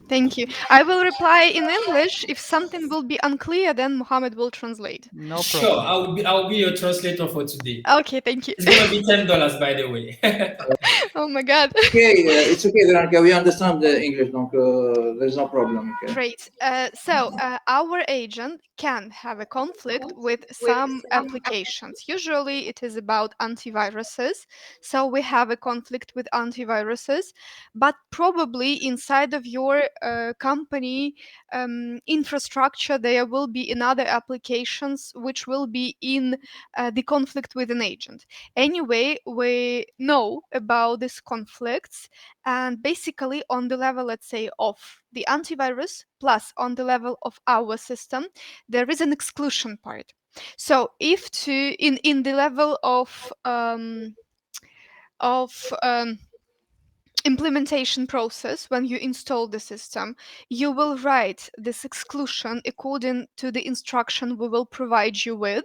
Speaker 4: Thank you. I will reply in English. If something will be unclear, then Mohammed will translate.
Speaker 2: No
Speaker 1: Sure,
Speaker 2: problem.
Speaker 1: I'll be your translator for today.
Speaker 4: Okay, thank you.
Speaker 1: It's gonna be $10, by the way.
Speaker 4: Oh my God.
Speaker 3: Okay, it's okay, Veronica, we understand the English, donc there's no problem. Okay.
Speaker 4: Great. So our agent can have a conflict with some applications. Usually it is about antiviruses. So we have a conflict with antiviruses, but probably inside of your company infrastructure, there will be another applications which will be in the conflict with an agent. Anyway, we know about these conflicts, and basically on the level, let's say, of the antivirus plus on the level of our system, there is an exclusion part. So if in the level of implementation process, when you install the system, you will write this exclusion according to the instruction we will provide you with.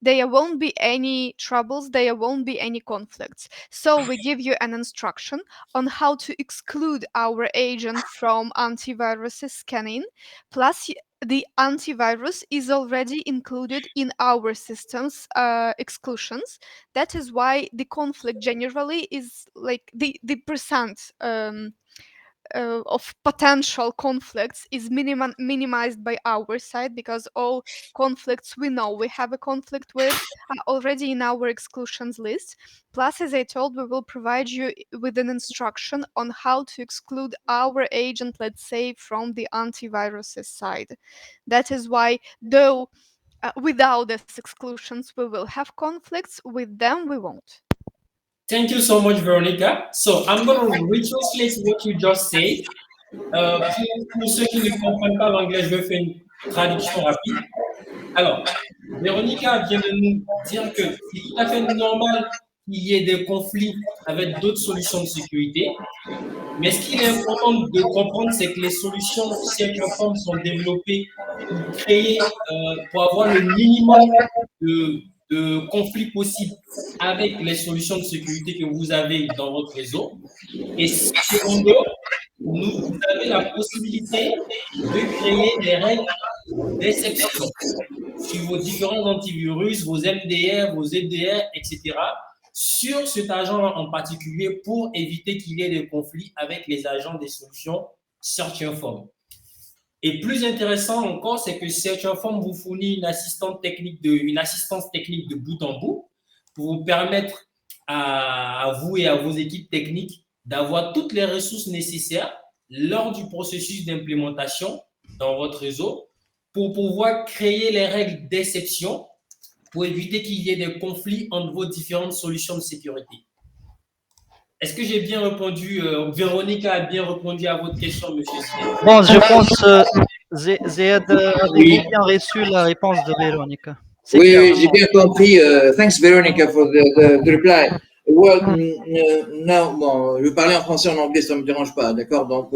Speaker 4: There won't be any troubles, there won't be any conflicts. So we give you an instruction on how to exclude our agent from antivirus scanning, plus the antivirus is already included in our system's exclusions. That is why the conflict generally is like the percent of potential conflicts is minimized by our side, because all conflicts we know we have a conflict with are already in our exclusions list. Plus, as I told, we will provide you with an instruction on how to exclude our agent, let's say, from the antiviruses side. That is why, though without these exclusions we will have conflicts, with them we won't.
Speaker 1: Thank you so much, Veronica. So I'm going to retranslate what you just said. Pour ceux qui ne comprennent pas l'anglais, je vais faire une traduction rapide. Alors, Véronica vient de nous dire que c'est tout à fait normal qu'il y ait des conflits avec d'autres solutions de sécurité. Mais ce qu'il est important de comprendre, c'est que les solutions Search-Inform sont développées pour créer, pour avoir le minimum de conflits possibles avec les solutions de sécurité que vous avez dans votre réseau. Et secondo, vous avez la possibilité de créer des règles d'exception sur vos différents antivirus, vos MDR, vos EDR, etc., sur cet agent en particulier pour éviter qu'il y ait des conflits avec les agents des solutions Search-Inform. Et plus intéressant encore, c'est que Search-Inform vous fournit une assistance technique de bout en bout pour vous permettre à vous et à vos équipes techniques d'avoir toutes les ressources nécessaires lors du processus d'implémentation dans votre réseau pour pouvoir créer les règles d'exception pour éviter qu'il y ait des conflits entre vos différentes solutions de sécurité. Est-ce que j'ai bien répondu, Véronica a bien répondu à votre question, monsieur Ziyad?
Speaker 2: Bon, je pense Ziyad avez bien reçu la réponse de Véronica.
Speaker 3: Oui, j'ai bien compris. Thanks, Veronica, for the reply. Well, non, bon, je vais parler en français, en anglais, ça ne me dérange pas, d'accord? Donc,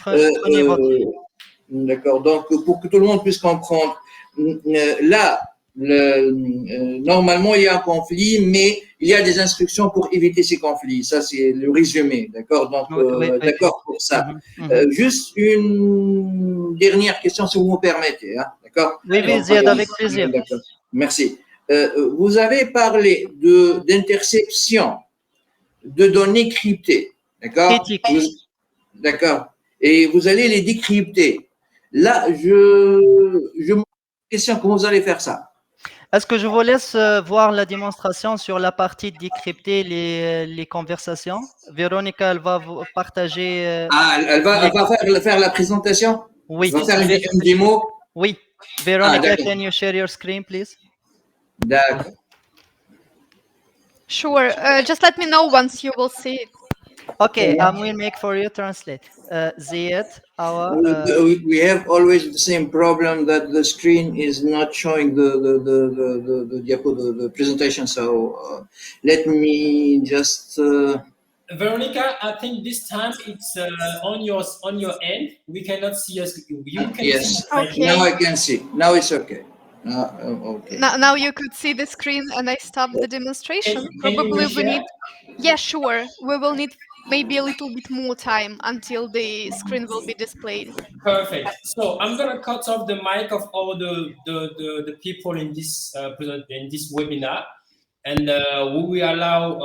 Speaker 2: prenez votre...
Speaker 3: d'accord. Donc, pour que tout le monde puisse comprendre, là, normalement, il y a un conflit, mais il y a des instructions pour éviter ces conflits. Ça, c'est le résumé, d'accord? Donc, d'accord pour ça. Juste une dernière question, si vous me permettez, hein, d'accord?
Speaker 2: Oui, Ziad, avec plaisir.
Speaker 3: Merci. Vous avez parlé d'interception de données cryptées, d'accord? D'accord. Et vous allez les décrypter. Là, je me pose la question, comment vous allez faire ça?
Speaker 2: Est-ce que je vous laisse voir la démonstration sur la partie décrypter les conversations? Véronica, elle va vous partager...
Speaker 3: elle va faire la présentation?
Speaker 2: Oui.
Speaker 3: Elle va faire une démo?
Speaker 2: Oui. Véronica, can you share your screen, please?
Speaker 3: D'accord.
Speaker 4: Sure. Just let me know once you will see it.
Speaker 2: Okay, I will make for you translate. Ziad,
Speaker 3: we have always the same problem that the screen is not showing the presentation. So let me just.
Speaker 1: Veronica, I think this time it's on your end. We cannot see us. You can
Speaker 3: yes.
Speaker 1: see.
Speaker 4: Okay.
Speaker 3: Now I can see. Now it's okay. Okay.
Speaker 4: Now you could see the screen, and I stopped the demonstration. Probably we need. Yeah, sure. We will need maybe a little bit more time until the screen will be displayed.
Speaker 1: Perfect. So I'm gonna cut off the mic of all the people in this webinar, and we will allow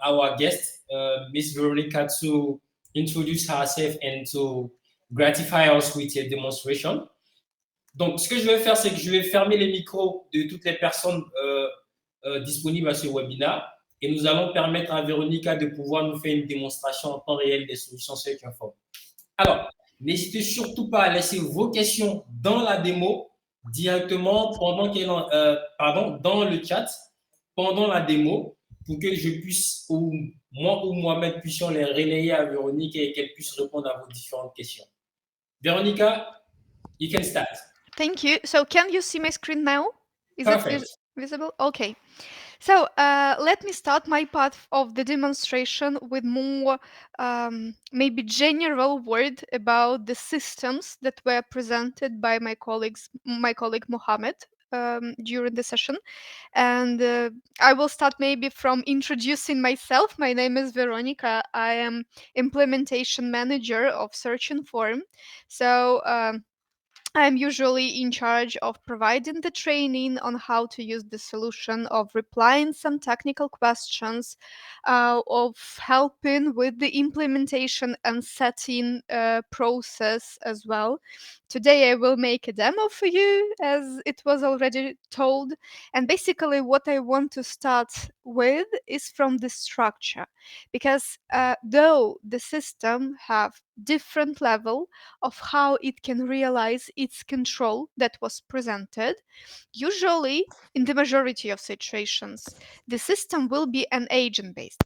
Speaker 1: our guest, Miss Veronica, to introduce herself and to gratify us with a demonstration. Donc, ce que je vais faire, c'est que je vais fermer les micros de toutes les personnes disponibles à ce webinaire et nous allons permettre à Véronica de pouvoir nous faire une démonstration en temps réel des solutions Search-Inform. Alors, n'hésitez surtout pas à laisser vos questions dans la démo directement dans le chat pendant la démo pour que je puisse, ou moi ou Mohamed puissions les relayer à Véronica et qu'elle puisse répondre à vos différentes questions. Véronica, you can start.
Speaker 4: Thank you. So can you see my screen now? Is
Speaker 1: Perfect.
Speaker 4: it visible? Okay. So let me start my part of the demonstration with more maybe general word about the systems that were presented by my colleague Mohammed during the session. And I will start maybe from introducing myself. My name is Veronica. I am implementation manager of Search-Inform. So I'm usually in charge of providing the training on how to use the solution, of replying some technical questions, of helping with the implementation and setting process as well. Today I will make a demo for you, as it was already told. And basically, what I want to start with is from the structure, because though the system have different level of how it can realize its control that was presented. Usually, in the majority of situations, the system will be an agent based.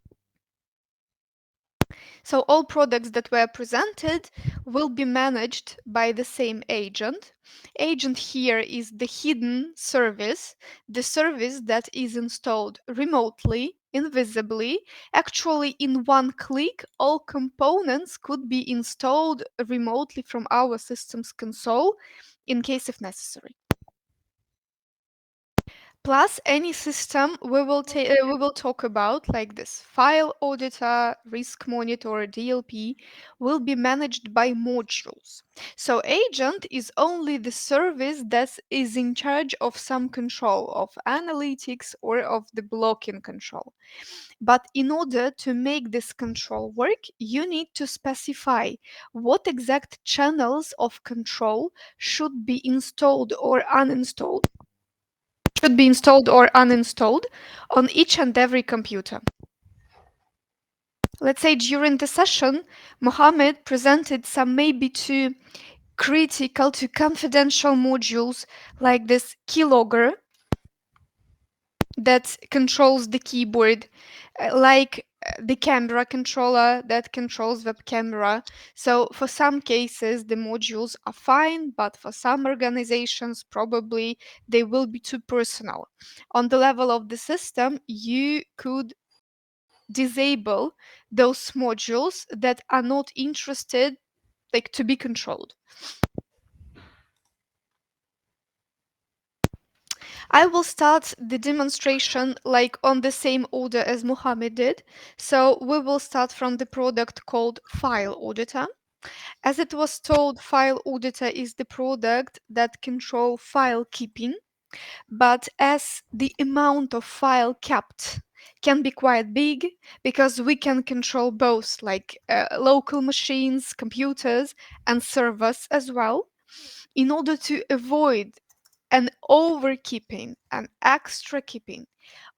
Speaker 4: So all products that were presented will be managed by the same agent. Agent here is the hidden service, the service that is installed remotely, invisibly. Actually, in one click, all components could be installed remotely from our system's console in case if necessary. Plus, any system we will talk about, like this file auditor, risk monitor, DLP, will be managed by modules. So agent is only the service that is in charge of some control of analytics or of the blocking control. But in order to make this control work, you need to specify what exact channels of control should be installed or uninstalled should be installed or uninstalled on each and every computer. Let's say during the session, Mohammed presented some maybe two critical to confidential modules like this keylogger that controls the keyboard, like the camera controller that controls web camera. So for some cases the modules are fine, but for some organizations probably they will be too personal. On the level of the system, you could disable those modules that are not interested like to be controlled. I will start the demonstration like on the same order as Mohammed did. So we will start from the product called File Auditor. As it was told, File Auditor is the product that control file keeping, but as the amount of file kept can be quite big, because we can control both like local machines, computers, and servers as well. In order to avoid an overkeeping and extra keeping,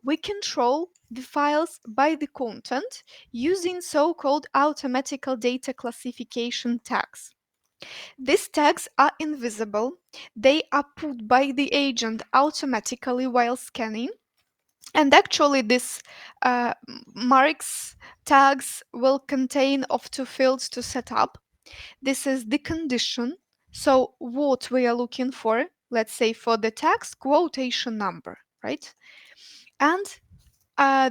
Speaker 4: we control the files by the content using so-called automatical data classification tags. These tags are invisible. They are put by the agent automatically while scanning. And actually, this marks tags will contain of two fields to set up. This is the condition. So what we are looking for, let's say for the tags, quotation number, right? And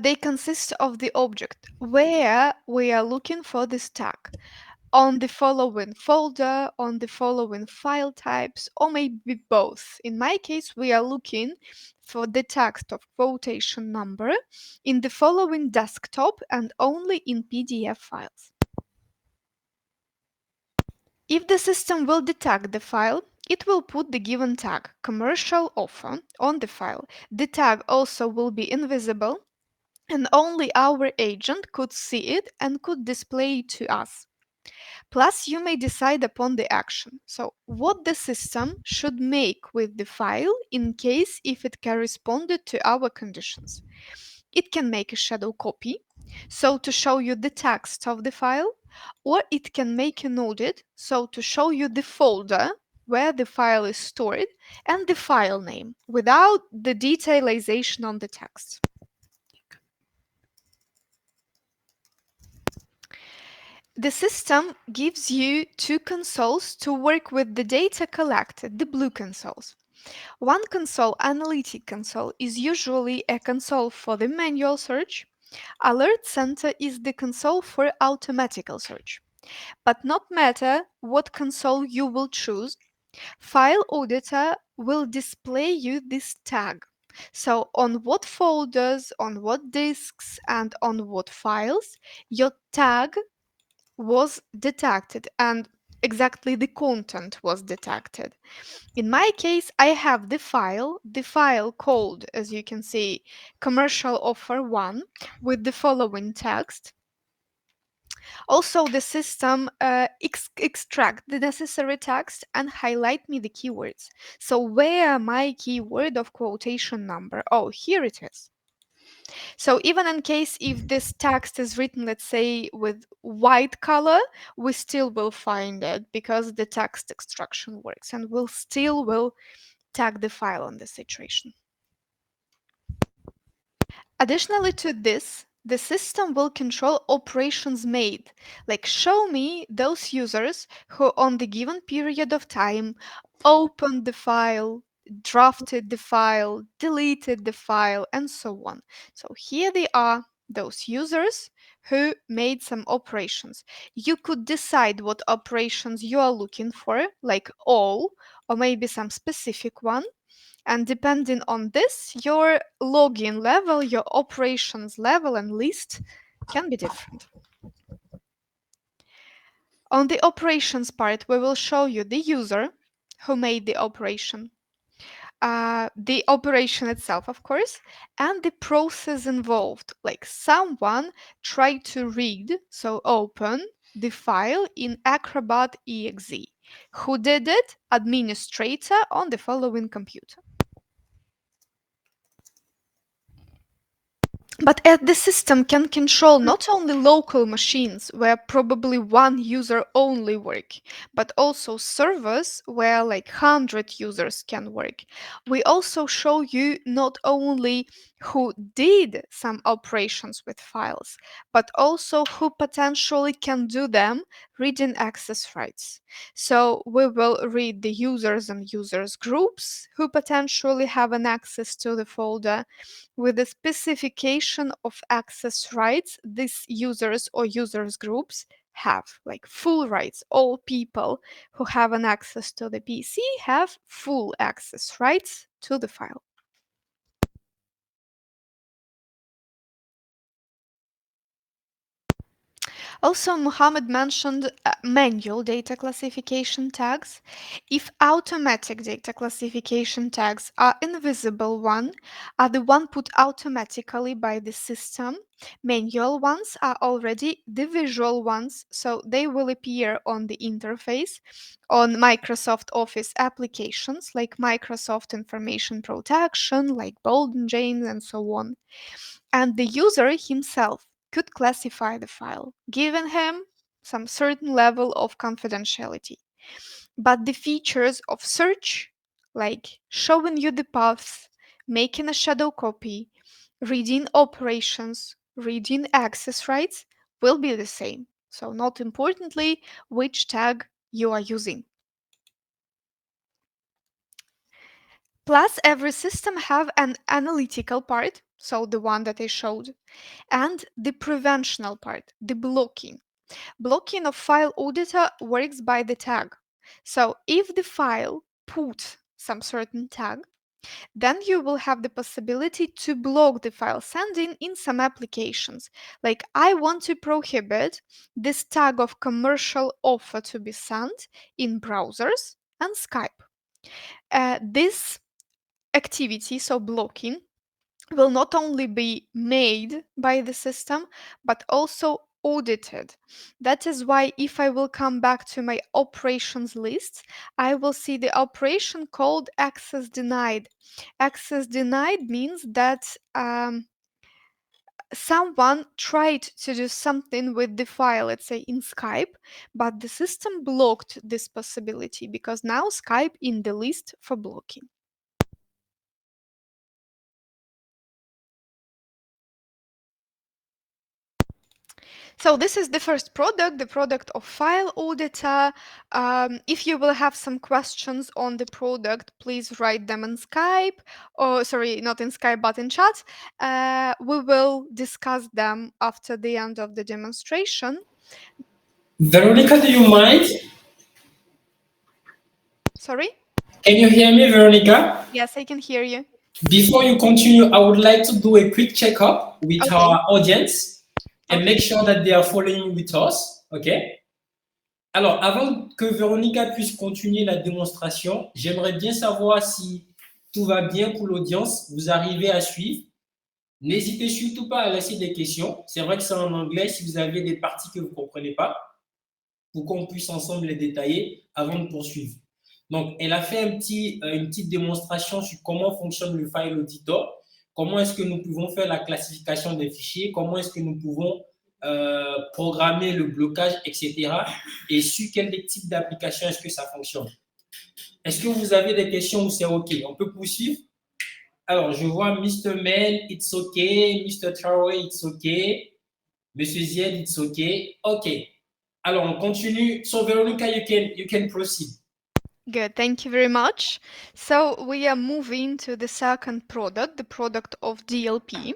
Speaker 4: they consist of the object where we are looking for this tag, on the following folder, on the following file types, or maybe both. In my case, we are looking for the text of quotation number in the following desktop and only in PDF files. If the system will detect the file, it will put the given tag, commercial offer, on the file. The tag also will be invisible, and only our agent could see it and could display it to us. Plus, you may decide upon the action. So, what the system should make with the file in case if it corresponded to our conditions. It can make a shadow copy, so to show you the text of the file, or it can make an audit, so to show you the folder where the file is stored and the file name without the detailization on the text. The system gives you two consoles to work with the data collected, the blue consoles. One console, Analytic console, is usually a console for the manual search. Alert Center is the console for automatical search. But not matter what console you will choose, File Auditor will display you this tag. So on what folders, on what disks, and on what files your tag was detected, and exactly the content was detected. In my case, I have the file called, as you can see, commercial offer 1 with the following text. Also, the system extract the necessary text and highlight me the keywords. So where my keyword of quotation number? Oh, here it is. So even in case if this text is written, let's say with white color, we still will find it because the text extraction works and we'll still tag the file on the situation. Additionally to this, the system will control operations made, like show me those users who on the given period of time opened the file, drafted the file, deleted the file, and so on. So here they are, those users who made some operations. You could decide what operations you are looking for, like all, or maybe some specific one. And depending on this, your login level, your operations level and list can be different. On the operations part, we will show you the user who made the operation, the operation itself, of course, and the process involved, like someone tried to read, so open the file in Acrobat EXE. Who did it? Administrator on the following computer. But the system can control not only local machines where probably one user only work, but also servers where like 100 users can work. We also show you not only who did some operations with files, but also who potentially can do them reading access rights. So we will read the users and users groups who potentially have an access to the folder with the specification of access rights these users or users groups have, like full rights. All people who have an access to the PC have full access rights to the file. Also, Mohammed mentioned manual data classification tags. If automatic data classification tags are invisible are the one put automatically by the system. Manual ones are already the visual ones, so they will appear on the interface on Microsoft Office applications like Microsoft Information Protection, like Bold and James, and so on. And the user himself could classify the file, giving him some certain level of confidentiality. But the features of search, like showing you the paths, making a shadow copy, reading operations, reading access rights, will be the same. So not importantly, which tag you are using. Plus, every system have an analytical part, so the one that I showed, and the preventional part, the blocking. Blocking of file auditor works by the tag. So if the file put some certain tag, then you will have the possibility to block the file sending in some applications. Like I want to prohibit this tag of commercial offer to be sent in browsers and Skype. This activity, so blocking, will not only be made by the system, but also audited. That is why if I will come back to my operations list, I will see the operation called access denied. Access denied means that someone tried to do something with the file, let's say in Skype, but the system blocked this possibility because now Skype in the list for blocking. So this is the first product, the product of File Auditor. If you will have some questions on the product, please write them in Skype, or sorry, not in Skype, but in chat. We will discuss them after the end of the demonstration.
Speaker 1: Veronica, do you mind?
Speaker 4: Sorry?
Speaker 1: Can you hear me, Veronica?
Speaker 4: Yes, I can hear you.
Speaker 1: Before you continue, I would like to do a quick checkup with
Speaker 4: Okay.
Speaker 1: our audience and
Speaker 4: Okay.
Speaker 1: make sure that they are following with us, okay? Alors, avant que Véronica puisse continuer la démonstration, j'aimerais bien savoir si tout va bien pour l'audience. Vous arrivez à suivre. N'hésitez surtout pas à laisser des questions. C'est vrai que c'est en anglais si vous avez des parties que vous ne comprenez pas, pour qu'on puisse ensemble les détailler avant de poursuivre. Donc, elle a fait une petite démonstration sur comment fonctionne le file auditor, comment est-ce que nous pouvons faire la classification des fichiers, comment est-ce que nous pouvons programmer le blocage, etc. Et sur quel type d'application est-ce que ça fonctionne. Est-ce que vous avez des questions ou c'est OK? On peut poursuivre? Alors, je vois Mr. Mel, it's OK. Mr. Traoré, it's OK. Monsieur Zied, it's OK. OK. Alors, on continue. So, Veronica, you can proceed.
Speaker 4: Good, thank you very much. So we are moving to the second product, the product of DLP.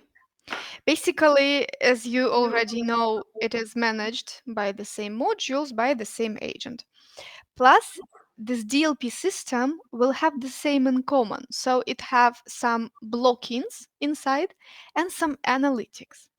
Speaker 4: Basically, as you already know, it is managed by the same modules, by the same agent. Plus, this DLP system will have the same in common. So it have some blockings inside and some analytics.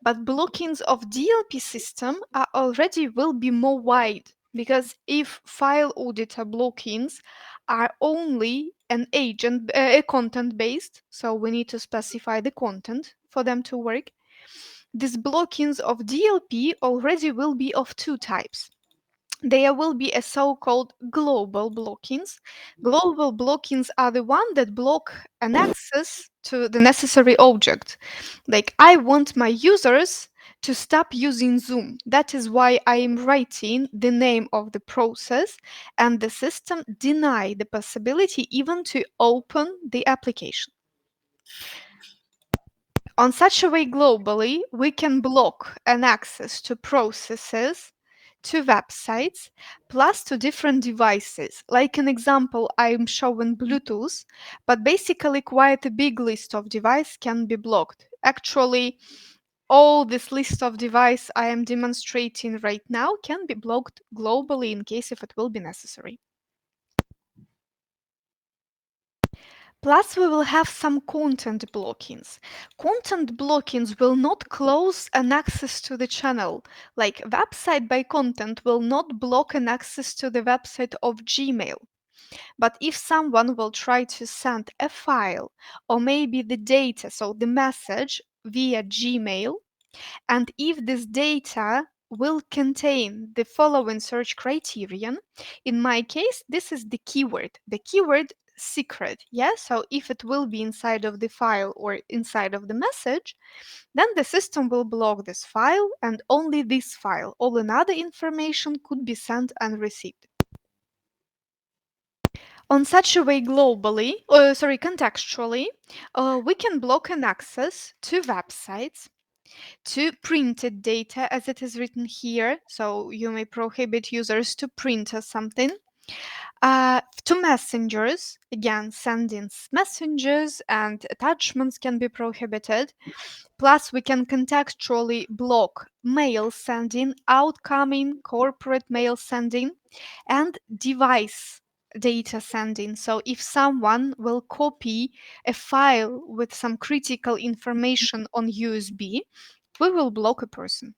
Speaker 4: But blockings of DLP system are already will be more wide because if file auditor blockings are only an agent, content based, so we need to specify the content for them to work. These blockings of DLP already will be of two types. There will be a so-called global blockings. Global blockings are the one that block an access to the necessary object. Like I want my users to stop using Zoom. That is why I am writing the name of the process and the system deny the possibility even to open the application. On such a way globally, we can block an access to processes, to websites, plus to different devices. Like an example, I'm showing Bluetooth, but basically quite a big list of devices can be blocked. Actually, all this list of device I am demonstrating right now can be blocked globally in case if it will be necessary. Plus, we will have some content blockings. Content blockings will not close an access to the channel. Like website by content will not block an access to the website of Gmail. But if someone will try to send a file or maybe the data, so the message via Gmail, and if this data will contain the following search criterion, in my case, this is the keyword secret. Yeah, so if it will be inside of the file or inside of the message, then the system will block this file and only this file. All another information could be sent and received. On such a way globally, contextually, we can block an access to websites, to printed data as it is written here. So you may prohibit users to print something. To messengers, again, sending messages and attachments can be prohibited. Plus, we can contextually block mail sending, outgoing corporate mail sending, and device data sending. So if someone will copy a file with some critical information on USB, we will block a person.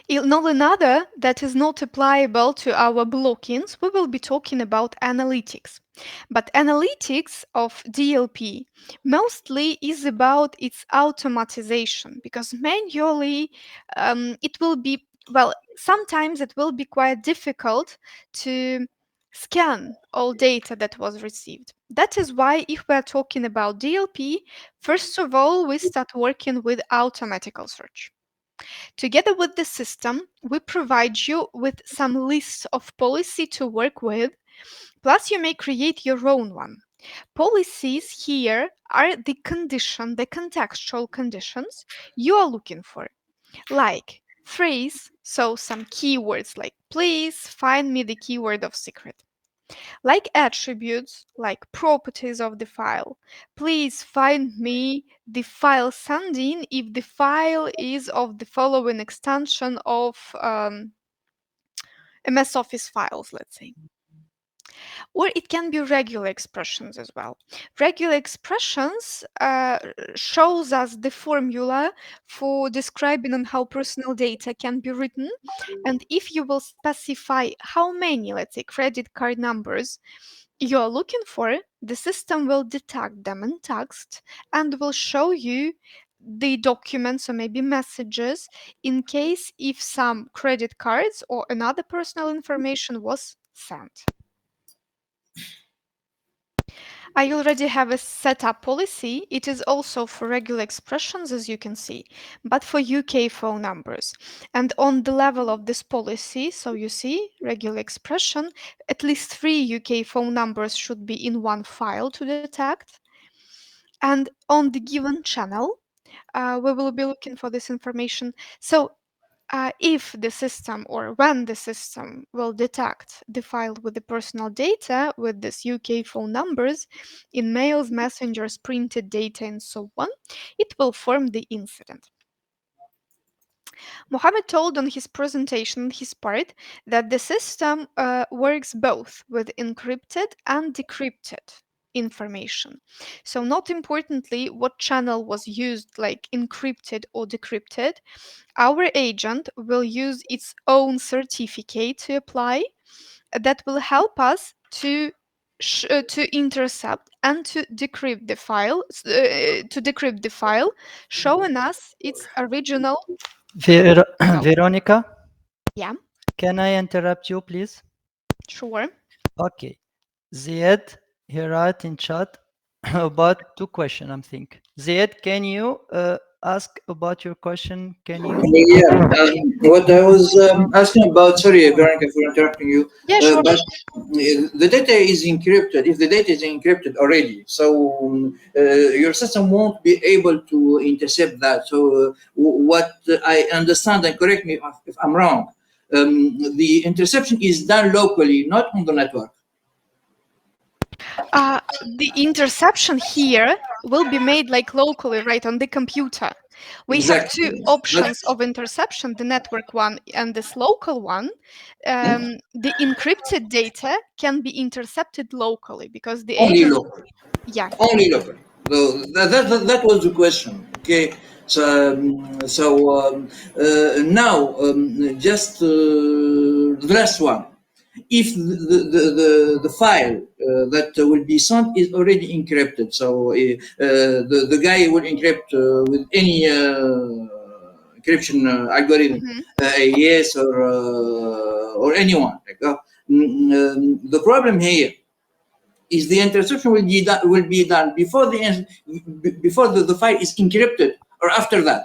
Speaker 4: Another that is not applicable to our blockings, we will be talking about analytics. But analytics of DLP mostly is about its automatization because manually it will be, well, sometimes it will be quite difficult to scan all data that was received. That is why if we're talking about DLP, first of all, we start working with automatical search. Together with the system, we provide you with some lists of policy to work with, plus you may create your own one. Policies here are the condition, the contextual conditions you are looking for, like phrase, so some keywords like please find me the keyword of secret. Like attributes, like properties of the file. Please find me the file sending if the file is of the following extension of MS Office files, let's say. Or it can be regular expressions as well. Regular expressions shows us the formula for describing on how personal data can be written. And if you will specify how many, let's say, credit card numbers you're looking for, the system will detect them in text and will show you the documents or maybe messages in case if some credit cards or another personal information was sent. I already have a setup policy. It is also for regular expressions, as you can see, but for UK phone numbers. And on the level of this policy, so you see, regular expression, at least 3 UK phone numbers should be in one file to detect. And on the given channel, we will be looking for this information. So if the system or when the system will detect the file with the personal data with this UK phone numbers in mails, messengers, printed data, and so on, it will form the incident. Mohammed told on his presentation, his part, that the system works both with encrypted and decrypted information. So not importantly what channel was used, like encrypted or decrypted, our agent will use its own certificate to apply that will help us to intercept and to decrypt the file, showing us its original.
Speaker 2: Veronica,
Speaker 4: Yeah,
Speaker 2: can I interrupt you, please?
Speaker 4: sure.
Speaker 2: Okay. Ziad, he wrote in chat about 2 questions, I think. Ziad, can you ask about your question? Can you?
Speaker 3: Yeah, what I was asking about, sorry, Veronica, for interrupting you,
Speaker 4: Yeah, sure.
Speaker 3: but the data is encrypted. If the data is encrypted already, so your system won't be able to intercept that. So, what I understand, and correct me if I'm wrong, the interception is done locally, not on the network.
Speaker 4: The interception here will be made like locally, right, on the computer. We have
Speaker 3: Exactly.
Speaker 4: 2 options of interception, the network one and this local one. The encrypted data can be intercepted locally because the
Speaker 3: Only
Speaker 4: agent,
Speaker 3: local.
Speaker 4: yeah.
Speaker 3: Only local. So that was the question. Okay. So now just the last one. If the file that will be sent is already encrypted, so the guy will encrypt with any encryption algorithm,
Speaker 4: Mhm.
Speaker 3: AES or anyone. The problem here is the interception will be done before the file is encrypted or after that.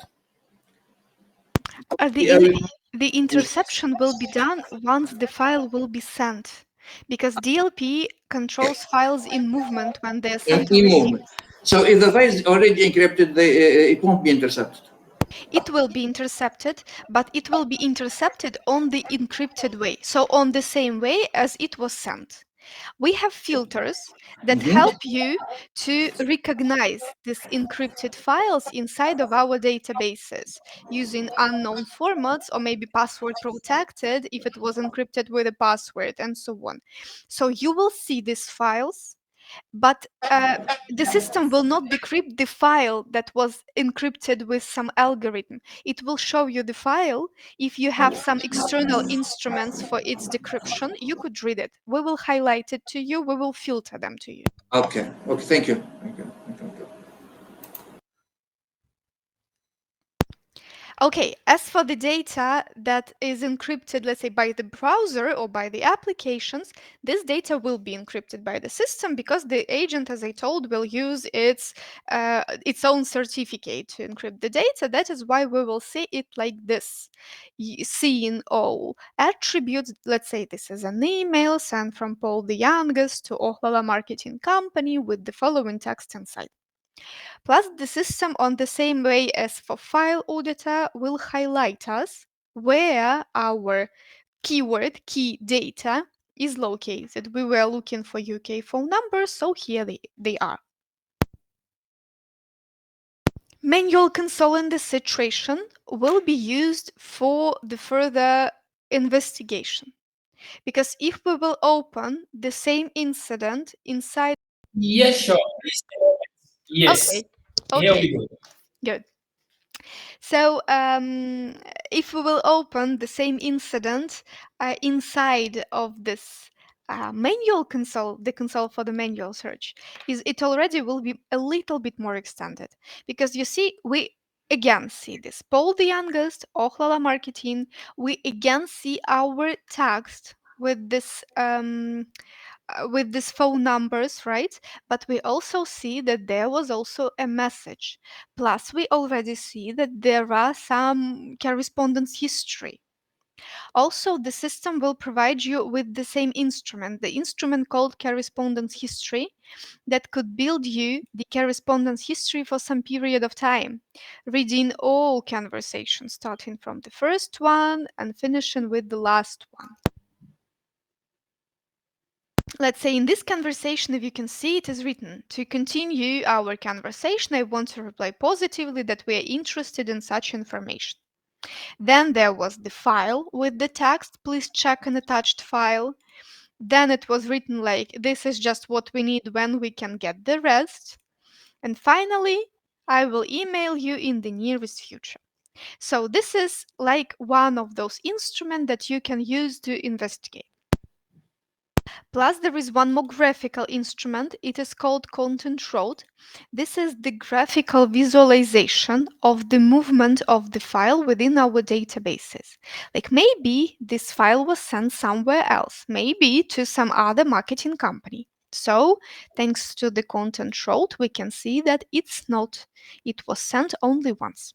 Speaker 4: The interception will be done once the file will be sent, because DLP controls files in movement when they're sent or
Speaker 3: In
Speaker 4: received.
Speaker 3: movement. So if the file is already encrypted, it won't be intercepted.
Speaker 4: It will be intercepted, but it will be intercepted on the encrypted way, so on the same way as it was sent. We have filters that help you to recognize these encrypted files inside of our databases using unknown formats or maybe password protected if it was encrypted with a password and so on. So you will see these files, but the system will not decrypt the file that was encrypted with some algorithm. It will show you the file. If you have some external instruments for its decryption, you could read it. We will highlight it to you. We will filter them to you.
Speaker 3: Okay. Okay. Thank you. Thank you. Thank you.
Speaker 4: Okay, as for the data that is encrypted, let's say by the browser or by the applications, this data will be encrypted by the system because the agent, as I told, will use its own certificate to encrypt the data. That is why we will see it like this. Seeing all attributes, let's say this is an email sent from Paul the youngest to Ohlala Marketing Company with the following text inside. Plus, the system, on the same way as for file auditor, will highlight us where our keyword key data is located. We were looking for UK phone numbers, so here they are. Manual console in this situation will be used for the further investigation. Because if we will open the same incident inside.
Speaker 1: Yes, sure. Please. Yes.
Speaker 4: Okay.
Speaker 1: Here
Speaker 4: Okay.
Speaker 1: we go.
Speaker 4: Good. So if we will open the same incident inside of this manual console, the console for the manual search, it already will be a little bit more extended. Because you see, we again see this Paul the Youngest, Ohlala Marketing. We again see our text with these phone numbers, right? But we also see that there was also a message. Plus, we already see that there are some correspondence history. Also, the system will provide you with the same instrument, the instrument called correspondence history, that could build you the correspondence history for some period of time, reading all conversations, starting from the first one and finishing with the last one. Let's say in this conversation, if you can see, it is written, to continue our conversation, I want to reply positively that we are interested in such information. Then there was the file with the text, please check an attached file. Then it was written like, this is just what we need when we can get the rest. And finally, I will email you in the nearest future. So this is like one of those instruments that you can use to investigate. Plus, there is one more graphical instrument. It is called Content Road. This is the graphical visualization of the movement of the file within our databases. Like maybe this file was sent somewhere else, maybe to some other marketing company. So, thanks to the Content Road, we can see that it's not. It was sent only once.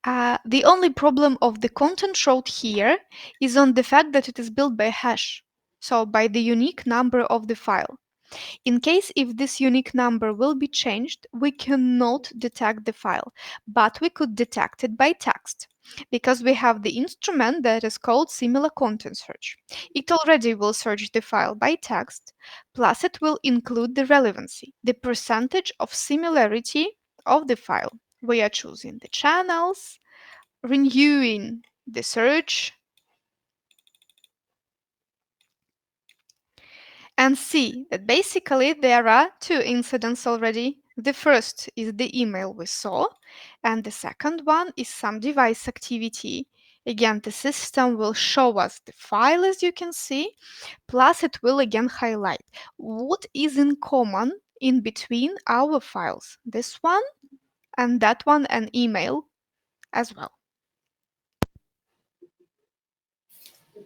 Speaker 4: The only problem of the Content Road here is on the fact that it is built by hash, so by the unique number of the file. In case if this unique number will be changed, we cannot detect the file, but we could detect it by text, because we have the instrument that is called similar content search. It already will search the file by text, plus it will include the relevancy, the percentage of similarity of the file. We are choosing the channels, renewing the search, and see that basically there are two incidents already. The first is the email we saw, and the second one is some device activity. Again, the system will show us the file, as you can see, plus it will again highlight what is in common in between our files, this one and that one, and email as well.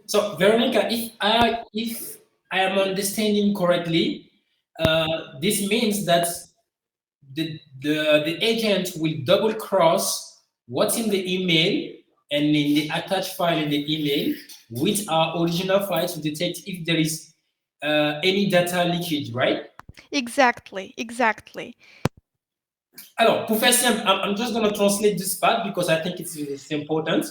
Speaker 1: So, Veronica, if I am understanding correctly, this means that the agent will double cross what's in the email and in the attached file in the email with our original file to detect if there is any data leakage, right?
Speaker 4: Exactly, exactly.
Speaker 1: Alors, pour faire simple, I'm just going to translate this part because I think it's important.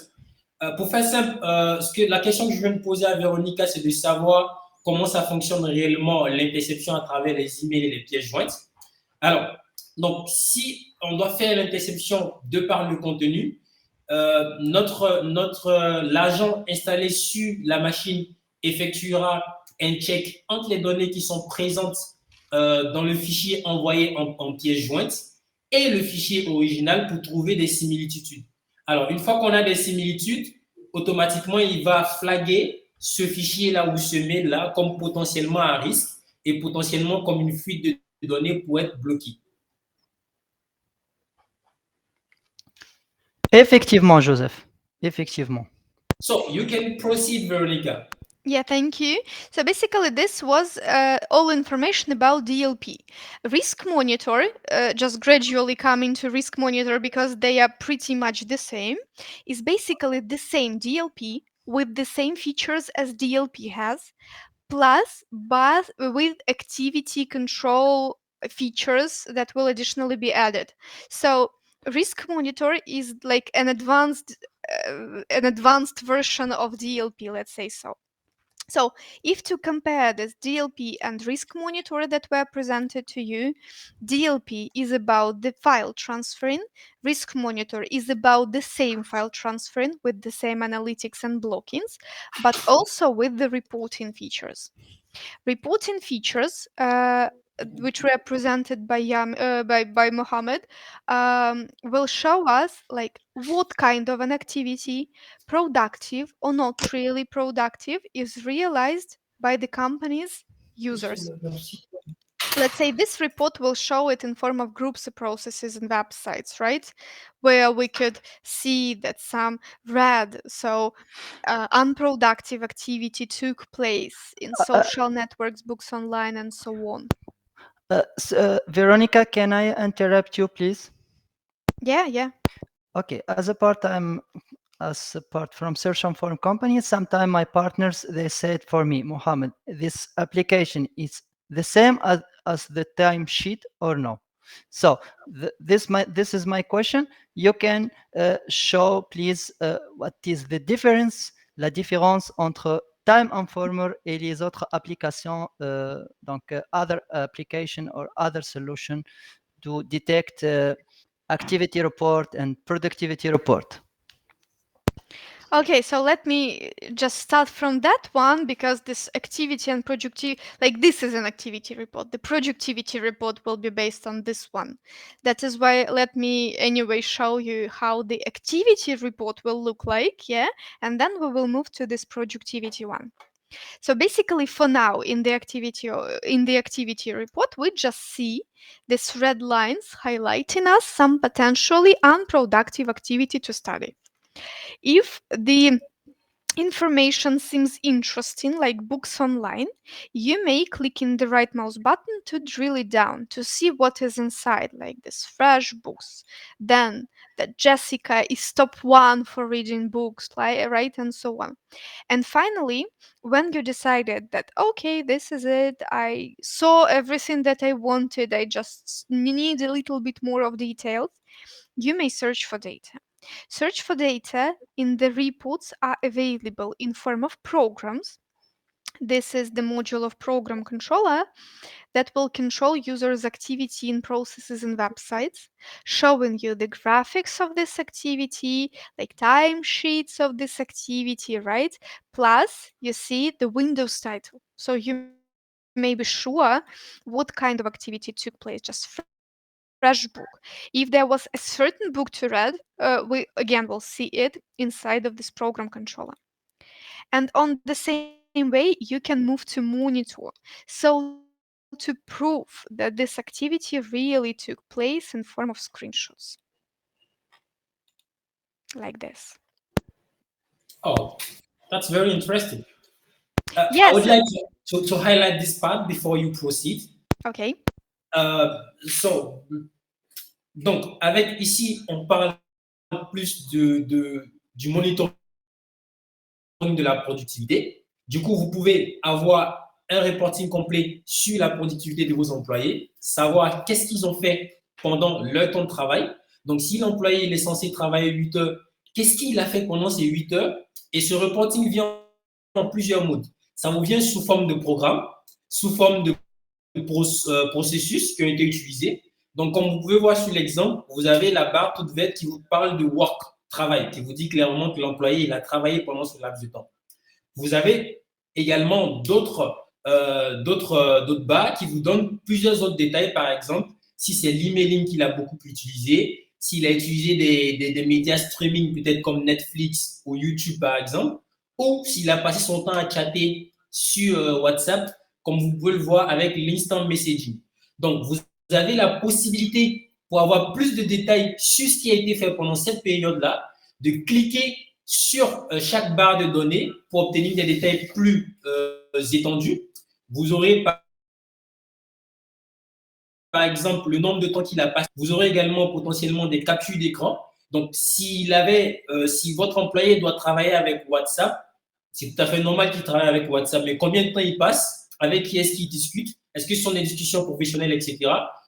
Speaker 1: Pour faire simple, la question que je viens de poser à Véronica, c'est de savoir comment ça fonctionne réellement l'interception à travers les emails et les pièces jointes. Alors, donc, si on doit faire l'interception de par le contenu, l'agent installé sur la machine effectuera un check entre les données qui sont présentes dans le fichier envoyé en pièce jointe et le fichier original pour trouver des similitudes. Alors, une fois qu'on a des similitudes, automatiquement, il va flaguer ce fichier-là ou ce mail-là comme potentiellement à risque et potentiellement comme une fuite de données pour être bloqué.
Speaker 2: Effectivement, Joseph. Effectivement.
Speaker 1: So, you can proceed, Veronica.
Speaker 4: Yeah, thank you. So basically, this was all information about DLP. Risk Monitor, just gradually coming to Risk Monitor because they are pretty much the same, is basically the same DLP with the same features as DLP has, plus but with activity control features that will additionally be added. So Risk Monitor is like an advanced version of DLP, let's say so. So if to compare this DLP and risk monitor that were presented to you, DLP is about the file transferring, risk monitor is about the same file transferring with the same analytics and blockings, but also with the reporting features. Reporting features, which were presented by by Mohammed, will show us like what kind of an activity, productive or not really productive, is realized by the company's users. Let's say this report will show it in form of groups of processes and websites, right? Where we could see that some red, so unproductive activity took place in social networks, books online, and so on.
Speaker 2: Veronica, can I interrupt you, please?
Speaker 4: Yeah.
Speaker 2: Okay, as a part-time, as a part from search and form company, sometimes my partners, they said for me, Mohammed, this application is the same as the timesheet or no? So this is my question. You can show, please, what is the difference, la différence entre Time Informer et les autres applications, donc other application or other solution to detect activity report and productivity report.
Speaker 4: Okay, so let me just start from that one, because this activity and productivity, like this is an activity report. The productivity report will be based on this one. That is why let me anyway show you how the activity report will look like, yeah? And then we will move to this productivity one. So basically for now in the activity report, we just see these red lines highlighting us some potentially unproductive activity to study. If the information seems interesting, like books online, you may click in the right mouse button to drill it down to see what is inside, like this fresh books. Then that Jessica is top 1 for reading books, right, and so on. And finally, when you decided that, okay, this is it, I saw everything that I wanted, I just need a little bit more of details, you may search for data. Search for data in the reports are available in form of programs. This is the module of program controller that will control users' activity in processes and websites, showing you the graphics of this activity, like timesheets of this activity, right? Plus, you see the Windows title. So you may be sure what kind of activity took place, just fresh book. If there was a certain book to read, we again will see it inside of this program controller. And on the same way, you can move to monitor. So to prove that this activity really took place in form of screenshots. Like this.
Speaker 1: Oh, that's very interesting. I
Speaker 4: Yes.
Speaker 1: would like to highlight this part before you proceed.
Speaker 4: Okay.
Speaker 1: Donc, avec ici, on parle plus du monitoring de la productivité. Du coup, vous pouvez avoir un reporting complet sur la productivité de vos employés, savoir qu'est-ce qu'ils ont fait pendant leur temps de travail. Donc, si l'employé il est censé travailler 8 heures, qu'est-ce qu'il a fait pendant ces 8 heures? Et ce reporting vient en plusieurs modes. Ça vous vient sous forme de programme, sous forme de processus qui ont été utilisés. Donc, comme vous pouvez voir sur l'exemple, vous avez la barre toute verte qui vous parle de work, travail, qui vous dit clairement que l'employé il a travaillé pendant ce laps de temps. Vous avez également d'autres barres qui vous donnent plusieurs autres détails, par exemple, si c'est l'emailing qu'il a beaucoup utilisé, s'il a utilisé des médias streaming, peut-être comme Netflix ou YouTube, par exemple, ou s'il a passé son temps à chatter sur WhatsApp, comme vous pouvez le voir avec l'instant messaging. Donc, vous avez la possibilité, pour avoir plus de détails sur ce qui a été fait pendant cette période-là, de cliquer sur chaque barre de données pour obtenir des détails plus étendus. Vous aurez par exemple le nombre de temps qu'il a passé. Vous aurez également potentiellement des captures d'écran. Donc, si votre employé doit travailler avec WhatsApp, c'est tout à fait normal qu'il travaille avec WhatsApp, mais combien de temps il passe, avec qui est-ce qu'il discute, est-ce que ce sont des discussions professionnelles, etc.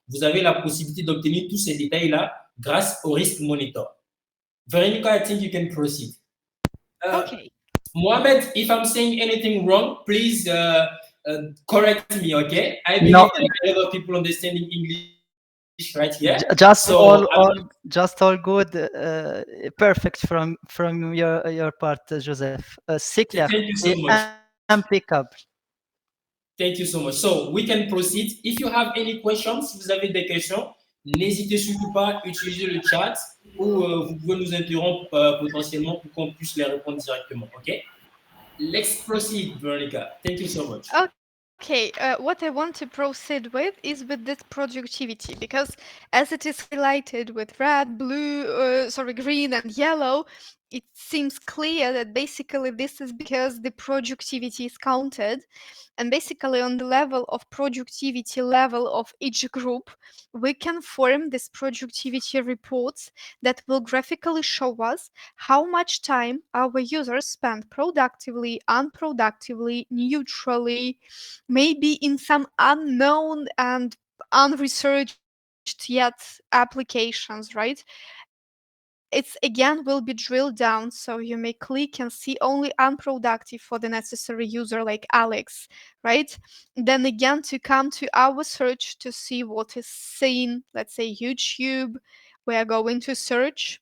Speaker 1: Vous avez la possibilité d'obtenir tous ces détails-là grâce au Risk Monitor. Veronica, I think you can proceed.
Speaker 4: Okay.
Speaker 1: Mohammed, if I'm saying anything wrong, please correct me, okay? I believe
Speaker 2: No,
Speaker 1: that a lot of people understanding English right here.
Speaker 2: just
Speaker 1: So
Speaker 2: just all good, perfect from your part, Joseph. C'est clair
Speaker 1: thank you so
Speaker 2: et
Speaker 1: much.
Speaker 2: impeccable.
Speaker 1: Thank you so much. So we can proceed. If you have any questions, si vous avez des questions, n'hésitez surtout pas à utiliser le chat ou vous pouvez nous interrompre potentiellement pour qu'on puisse les répondre directement, okay? Let's proceed, Veronica. Thank you so much.
Speaker 4: Okay, what I want to proceed with is with this productivity, because as it is highlighted with red, blue, green and yellow, it seems clear that basically this is because the productivity is counted, and basically on the level of productivity level of each group, we can form this productivity reports that will graphically show us how much time our users spend productively, unproductively, neutrally, maybe in some unknown and unresearched yet applications, right? It's again will be drilled down, so you may click and see only unproductive for the necessary user like Alex, right? Then again, to come to our search to see what is seen, let's say YouTube, we are going to search,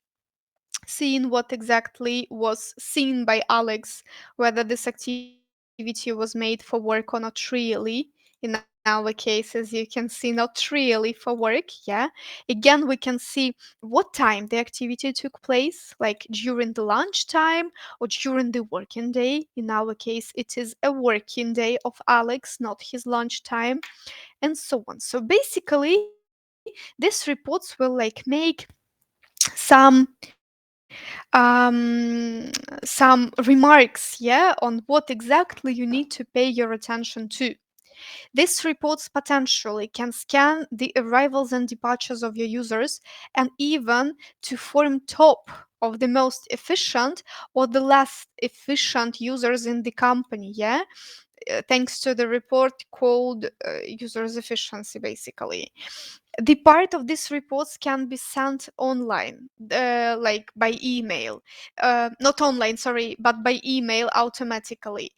Speaker 4: seeing what exactly was seen by Alex, whether this activity was made for work or not really. In our case, as you can see, not really for work, yeah. Again, we can see what time the activity took place, like during the lunchtime or during the working day. In our case, it is a working day of Alex, not his lunchtime, and so on. So basically, these reports will like make some some remarks, yeah, on what exactly you need to pay your attention to. These reports potentially can scan the arrivals and departures of your users and even to form top of the most efficient or the less efficient users in the company, yeah. Thanks to the report called users efficiency, basically. The part of these reports can be sent online, like by email, not online, sorry, but by email automatically.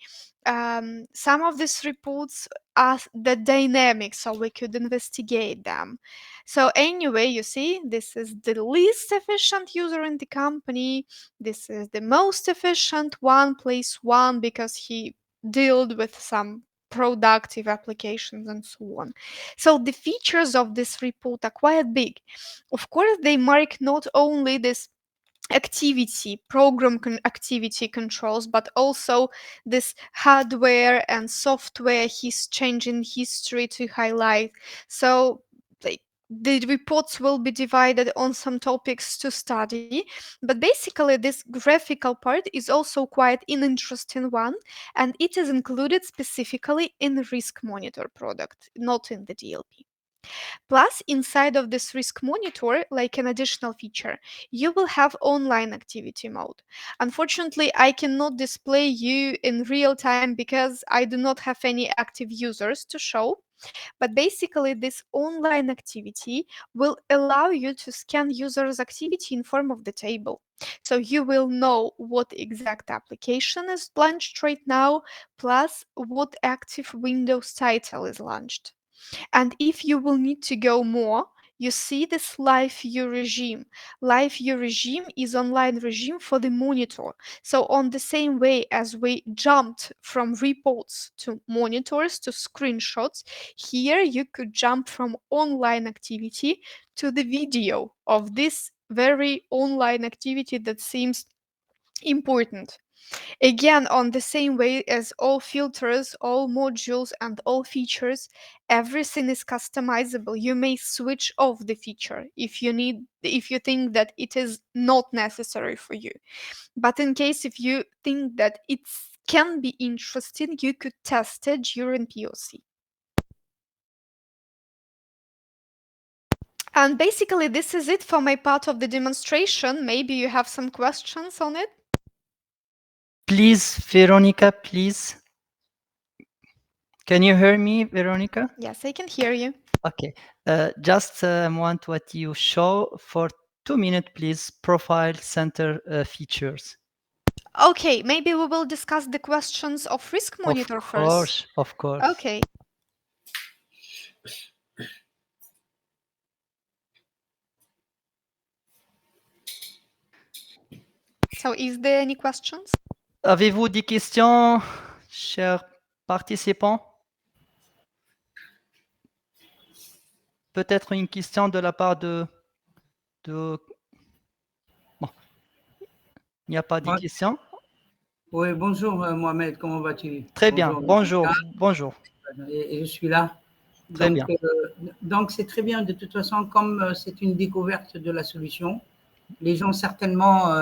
Speaker 4: Some of these reports are the dynamic, so we could investigate them. So anyway, you see, this is the least efficient user in the company. This is the most efficient one, place one, because he dealt with some productive applications and so on. So the features of this report are quite big. Of course, they mark not only this activity activity controls, but also this hardware and software his changing history to highlight. So like the reports will be divided on some topics to study, but basically this graphical part is also quite an interesting one, and it is included specifically in the Risk Monitor product, not in the DLP. Plus, inside of this Risk Monitor, like an additional feature, you will have online activity mode. Unfortunately, I cannot display you in real time because I do not have any active users to show. But basically, this online activity will allow you to scan users' activity in form of the table. So you will know what exact application is launched right now, plus what active Windows title is launched. And if you will need to go more, you see this live view regime. Live view regime is online regime for the monitor. So on the same way as we jumped from reports to monitors to screenshots, here you could jump from online activity to the video of this very online activity that seems important. Again, on the same way as all filters, all modules, and all features, everything is customizable. You may switch off the feature if you think that it is not necessary for you. But in case if you think that it can be interesting, you could test it during POC. And basically, this is it for my part of the demonstration. Maybe you have some questions on it.
Speaker 2: Please, Veronica, please. Can you hear me, Veronica?
Speaker 4: Yes, I can hear you.
Speaker 2: Okay. Just want what you show for 2 minutes, please. Profile center features.
Speaker 4: Okay, maybe we will discuss the questions of Risk Monitor first.
Speaker 2: Of course.
Speaker 4: Okay. So, is there any questions?
Speaker 2: Avez-vous des questions, chers participants? Peut-être une question de la part de... Bon. Il n'y a pas de questions?
Speaker 5: Oui, bonjour Mohamed, comment vas-tu?
Speaker 2: Très bien, bonjour.
Speaker 5: Et je suis là.
Speaker 2: Très bien.
Speaker 5: Donc, c'est très bien. De toute façon, comme c'est une découverte de la solution, les gens certainement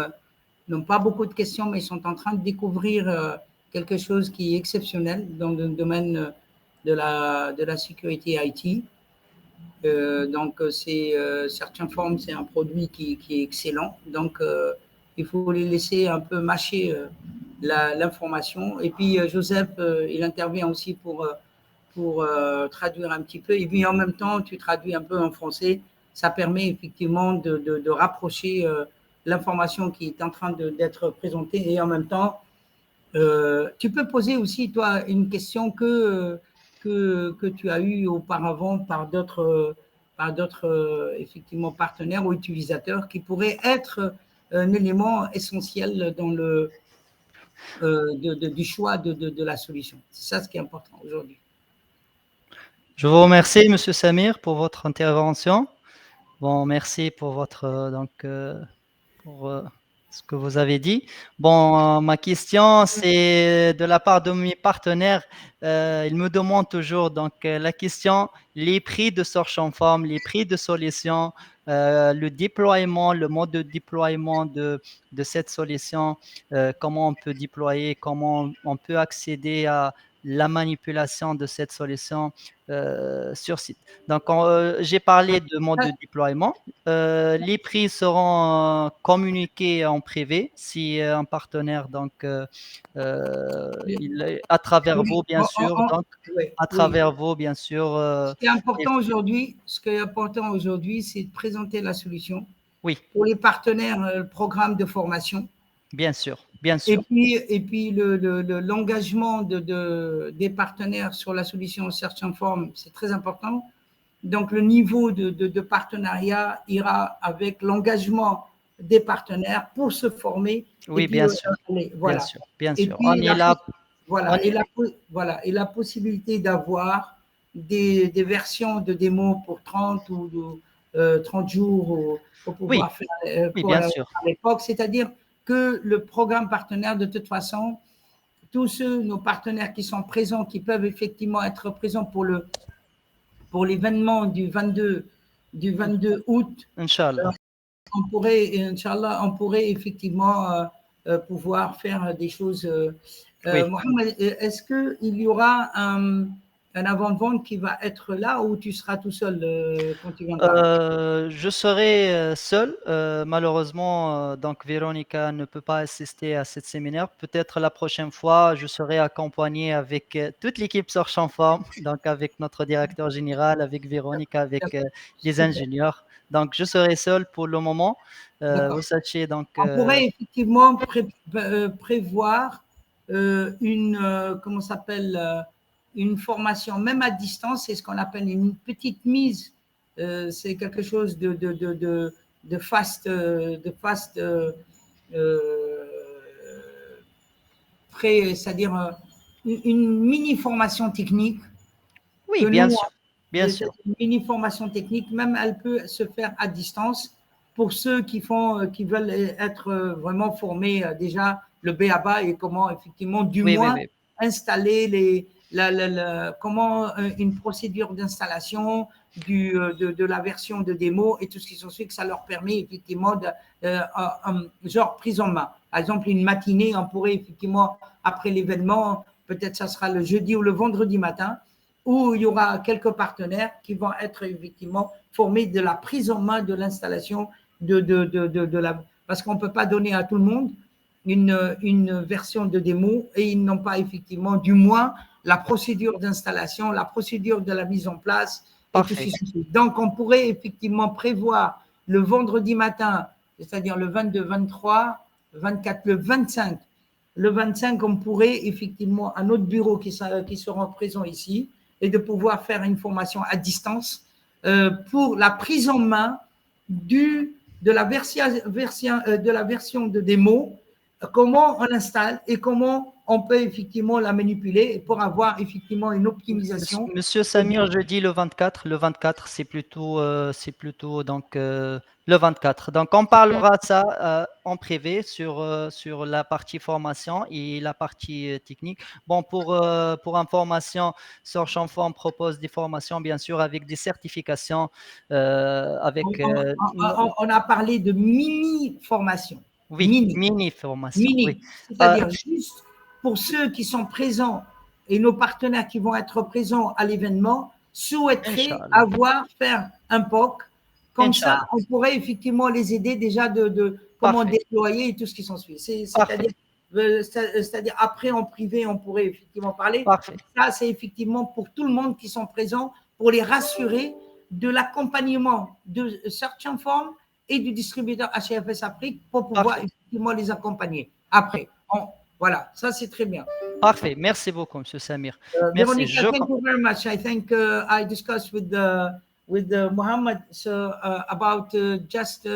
Speaker 5: n'ont pas beaucoup de questions, mais ils sont en train de découvrir quelque chose qui est exceptionnel dans le domaine de la sécurité IT. Donc, CearchInform, c'est un produit qui est excellent. Donc, il faut les laisser un peu mâcher l'information. Et puis, Joseph, il intervient aussi pour traduire un petit peu. Et puis, en même temps, tu traduis un peu en français. Ça permet effectivement de rapprocher l'information qui est en train d'être présentée. Et en même temps, tu peux poser aussi, toi, une question que tu as eue auparavant par d'autres effectivement partenaires ou utilisateurs qui pourraient être un élément essentiel dans du choix de la solution. C'est ça ce qui est important aujourd'hui.
Speaker 2: Je vous remercie, M. Samir, pour votre intervention. Bon, merci pour votre pour ce que vous avez dit. Bon, ma question, c'est de la part de mes partenaires. Ils me demandent toujours la question, les prix de SearchInform, les prix de solutions, le déploiement, le mode de déploiement de cette solution, comment on peut déployer, comment on peut accéder à la manipulation de cette solution sur site. Donc, j'ai parlé de mode de déploiement. Les prix seront communiqués en privé si un partenaire, à travers vous, bien sûr.
Speaker 5: Ce qui est important aujourd'hui, c'est de présenter la solution.
Speaker 2: Oui.
Speaker 5: Pour les partenaires, le programme de formation.
Speaker 2: Bien sûr.
Speaker 5: Et puis l'engagement des partenaires sur la solution SearchInform, c'est très important. Donc, le niveau de partenariat ira avec l'engagement des partenaires pour se former.
Speaker 2: Oui, bien sûr.
Speaker 5: Voilà.
Speaker 2: Bien sûr.
Speaker 5: On est là. Voilà. Et la possibilité d'avoir des versions de démo pour 30 ou 30 jours pour pouvoir faire
Speaker 2: bien sûr.
Speaker 5: à l'époque. C'est-à-dire que le programme partenaire, de toute façon, tous nos partenaires qui sont présents, qui peuvent effectivement être présents pour l'événement du 22 août,
Speaker 2: Inch'Allah.
Speaker 5: on pourrait effectivement pouvoir faire des choses. Mohamed, est-ce qu'il y aura un avant-vente qui va être là ou tu seras tout seul quand tu viendras?
Speaker 2: Je serai seul. Malheureusement, donc Véronica ne peut pas assister à ce séminaire. Peut-être la prochaine fois, je serai accompagné avec toute l'équipe SearchInform, donc avec notre directeur général, avec Véronica, avec les ingénieurs. Donc, je serai seul pour le moment. Vous sachez donc.
Speaker 5: On pourrait effectivement prévoir une formation, même à distance, c'est ce qu'on appelle une petite mise. C'est quelque chose de fast, c'est-à-dire une mini formation technique.
Speaker 2: Oui, bien sûr.
Speaker 5: Une mini formation technique, même elle peut se faire à distance pour ceux qui veulent être vraiment formés déjà le B.A.B.A. et comment effectivement moins installer comment une procédure d'installation de la version de démo et tout ce qui s'ensuit, que ça leur permet effectivement genre prise en main. Par exemple, une matinée, on pourrait effectivement, après l'événement, peut-être ça sera le jeudi ou le vendredi matin, où il y aura quelques partenaires qui vont être effectivement formés de la prise en main de l'installation parce qu'on ne peut pas donner à tout le monde une version de démo et ils n'ont pas effectivement, du moins, la procédure d'installation, la procédure de la mise en place.
Speaker 2: Parfait.
Speaker 5: Donc, on pourrait effectivement prévoir le vendredi matin, c'est-à-dire le 22, 23, 24, le 25, le 25, on pourrait effectivement, à notre bureau qui seront présents ici, et de pouvoir faire une formation à distance pour la prise en main de la version de démo, comment on l'installe et comment on peut effectivement la manipuler pour avoir effectivement une optimisation.
Speaker 2: Monsieur Samir, je dis le 24. Le 24, c'est plutôt donc le 24. Donc, on parlera de ça en privé sur la partie formation et la partie technique. Bon, pour information, Search Inform propose des formations, bien sûr, avec des certifications.
Speaker 5: On a parlé de mini-formation.
Speaker 2: Oui, mini-formation.
Speaker 5: Mini,
Speaker 2: Oui.
Speaker 5: c'est-à-dire juste pour ceux qui sont présents et nos partenaires qui vont être présents à l'événement souhaiteraient faire un POC. Comme ça, on pourrait effectivement les aider déjà de comment déployer et tout ce qui s'ensuit. C'est-à-dire après en privé, on pourrait effectivement parler.
Speaker 2: Parfait.
Speaker 5: Ça, c'est effectivement pour tout le monde qui sont présents, pour les rassurer de l'accompagnement de Search Inform et du distributeur HFS Afrique pour pouvoir effectivement les accompagner. Après, voilà, ça c'est très bien.
Speaker 2: Parfait, merci beaucoup, Monsieur Samir.
Speaker 5: Merci. Thank you very much. I think I discussed with Mohammed about just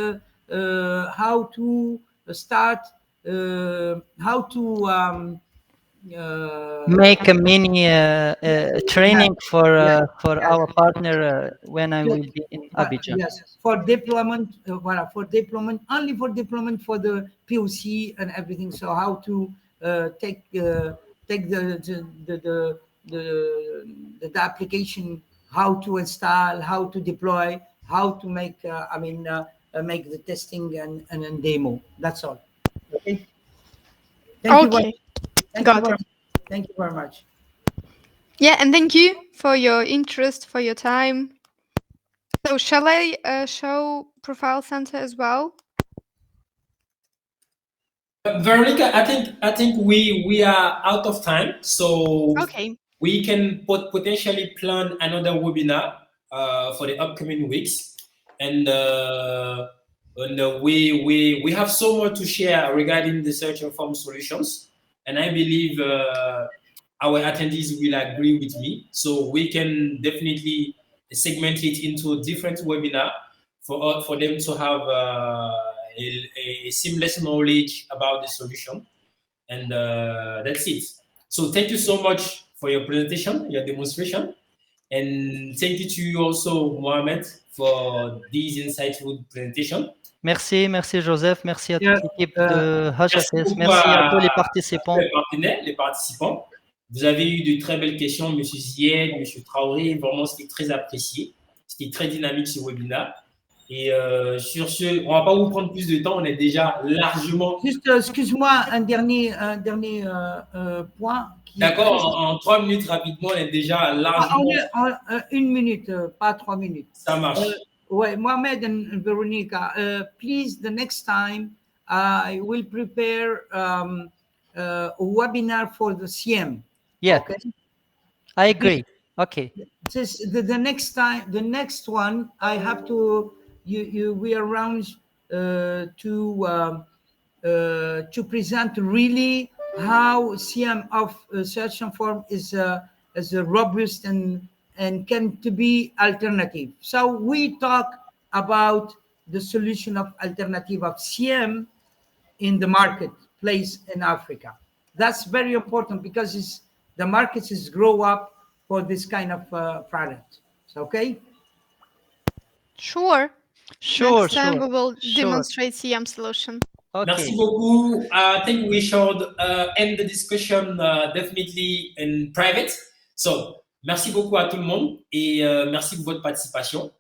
Speaker 5: how to start, how to
Speaker 2: make a mini training for our partner when I will be in Abidjan.
Speaker 5: Yes, for deployment, for deployment, only for deployment for the POC and everything. So how to take the application, how to install, how to deploy, how to make make the testing and demo. That's all. Okay. Thank you very much.
Speaker 4: Yeah, and thank you for your interest, for your time. So shall I show Profile Center as well?
Speaker 1: Veronica, I think we are out of time, so we can potentially plan another webinar for the upcoming weeks, and we have so much to share regarding the Search Inform solutions, and I believe our attendees will agree with me. So we can definitely segment it into different webinars for them to have a seamless knowledge about the solution, and that's it. So thank you so much for your presentation, your demonstration, and thank you to you also, Mohamed, for this insightful presentation.
Speaker 2: Merci Joseph, merci à toute l'équipe de HFS, merci à tous les participants.
Speaker 1: Les participants. Vous avez eu de très belles questions, M. Zied, M. Traoré, vraiment c'était très apprécié. C'était très dynamique ce webinaire. Et sur ce, on ne va pas vous prendre plus de temps, on est déjà largement…
Speaker 5: Juste, excuse-moi, un dernier point.
Speaker 1: D'accord, en 3 minutes rapidement, on est déjà largement…
Speaker 5: En 1 minute, pas 3 minutes.
Speaker 1: Ça marche.
Speaker 5: Ouais, Mohamed and Veronica, please, the next time, I will prepare a webinar for the CM.
Speaker 2: Yeah,
Speaker 5: okay?
Speaker 2: I agree. Okay.
Speaker 5: The next time, the next one, I have to, we arrange to present really how CM of Search Inform is a robust and can to be alternative. So we talk about the solution of alternative of CM in the marketplace in Africa. That's very important because the markets is grow up for this kind of product. So, okay?
Speaker 4: Sure. Next time we will demonstrate CM solution.
Speaker 1: Okay. Merci beaucoup. I think we should end the discussion definitely in private. So, merci beaucoup à tout le monde et merci pour votre participation.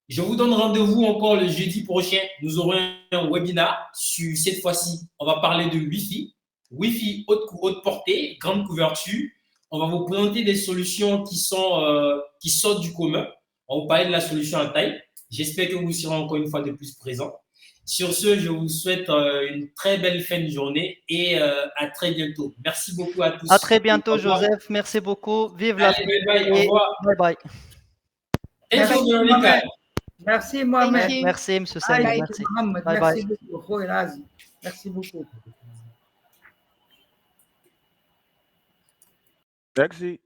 Speaker 1: Je vous donne rendez-vous encore le jeudi prochain. Nous aurons un webinar. Cette fois-ci, on va parler de Wi-Fi. Wi-Fi haute portée, grande couverture. On va vous présenter des solutions qui sortent du commun. On va vous parler de la solution en taille. J'espère que vous serez encore une fois de plus présents. Sur ce, je vous souhaite une très belle fin de journée et à très bientôt. Merci beaucoup à tous.
Speaker 2: À très bientôt, Joseph. Merci beaucoup. Vive la
Speaker 1: Bye bye. Au revoir.
Speaker 2: Bye bye.
Speaker 1: Thank you, Veronica.
Speaker 5: Merci, Mohamed.
Speaker 2: Merci, M. Samir. Merci.
Speaker 5: Bye bye. Merci beaucoup. Merci beaucoup.
Speaker 6: Exit.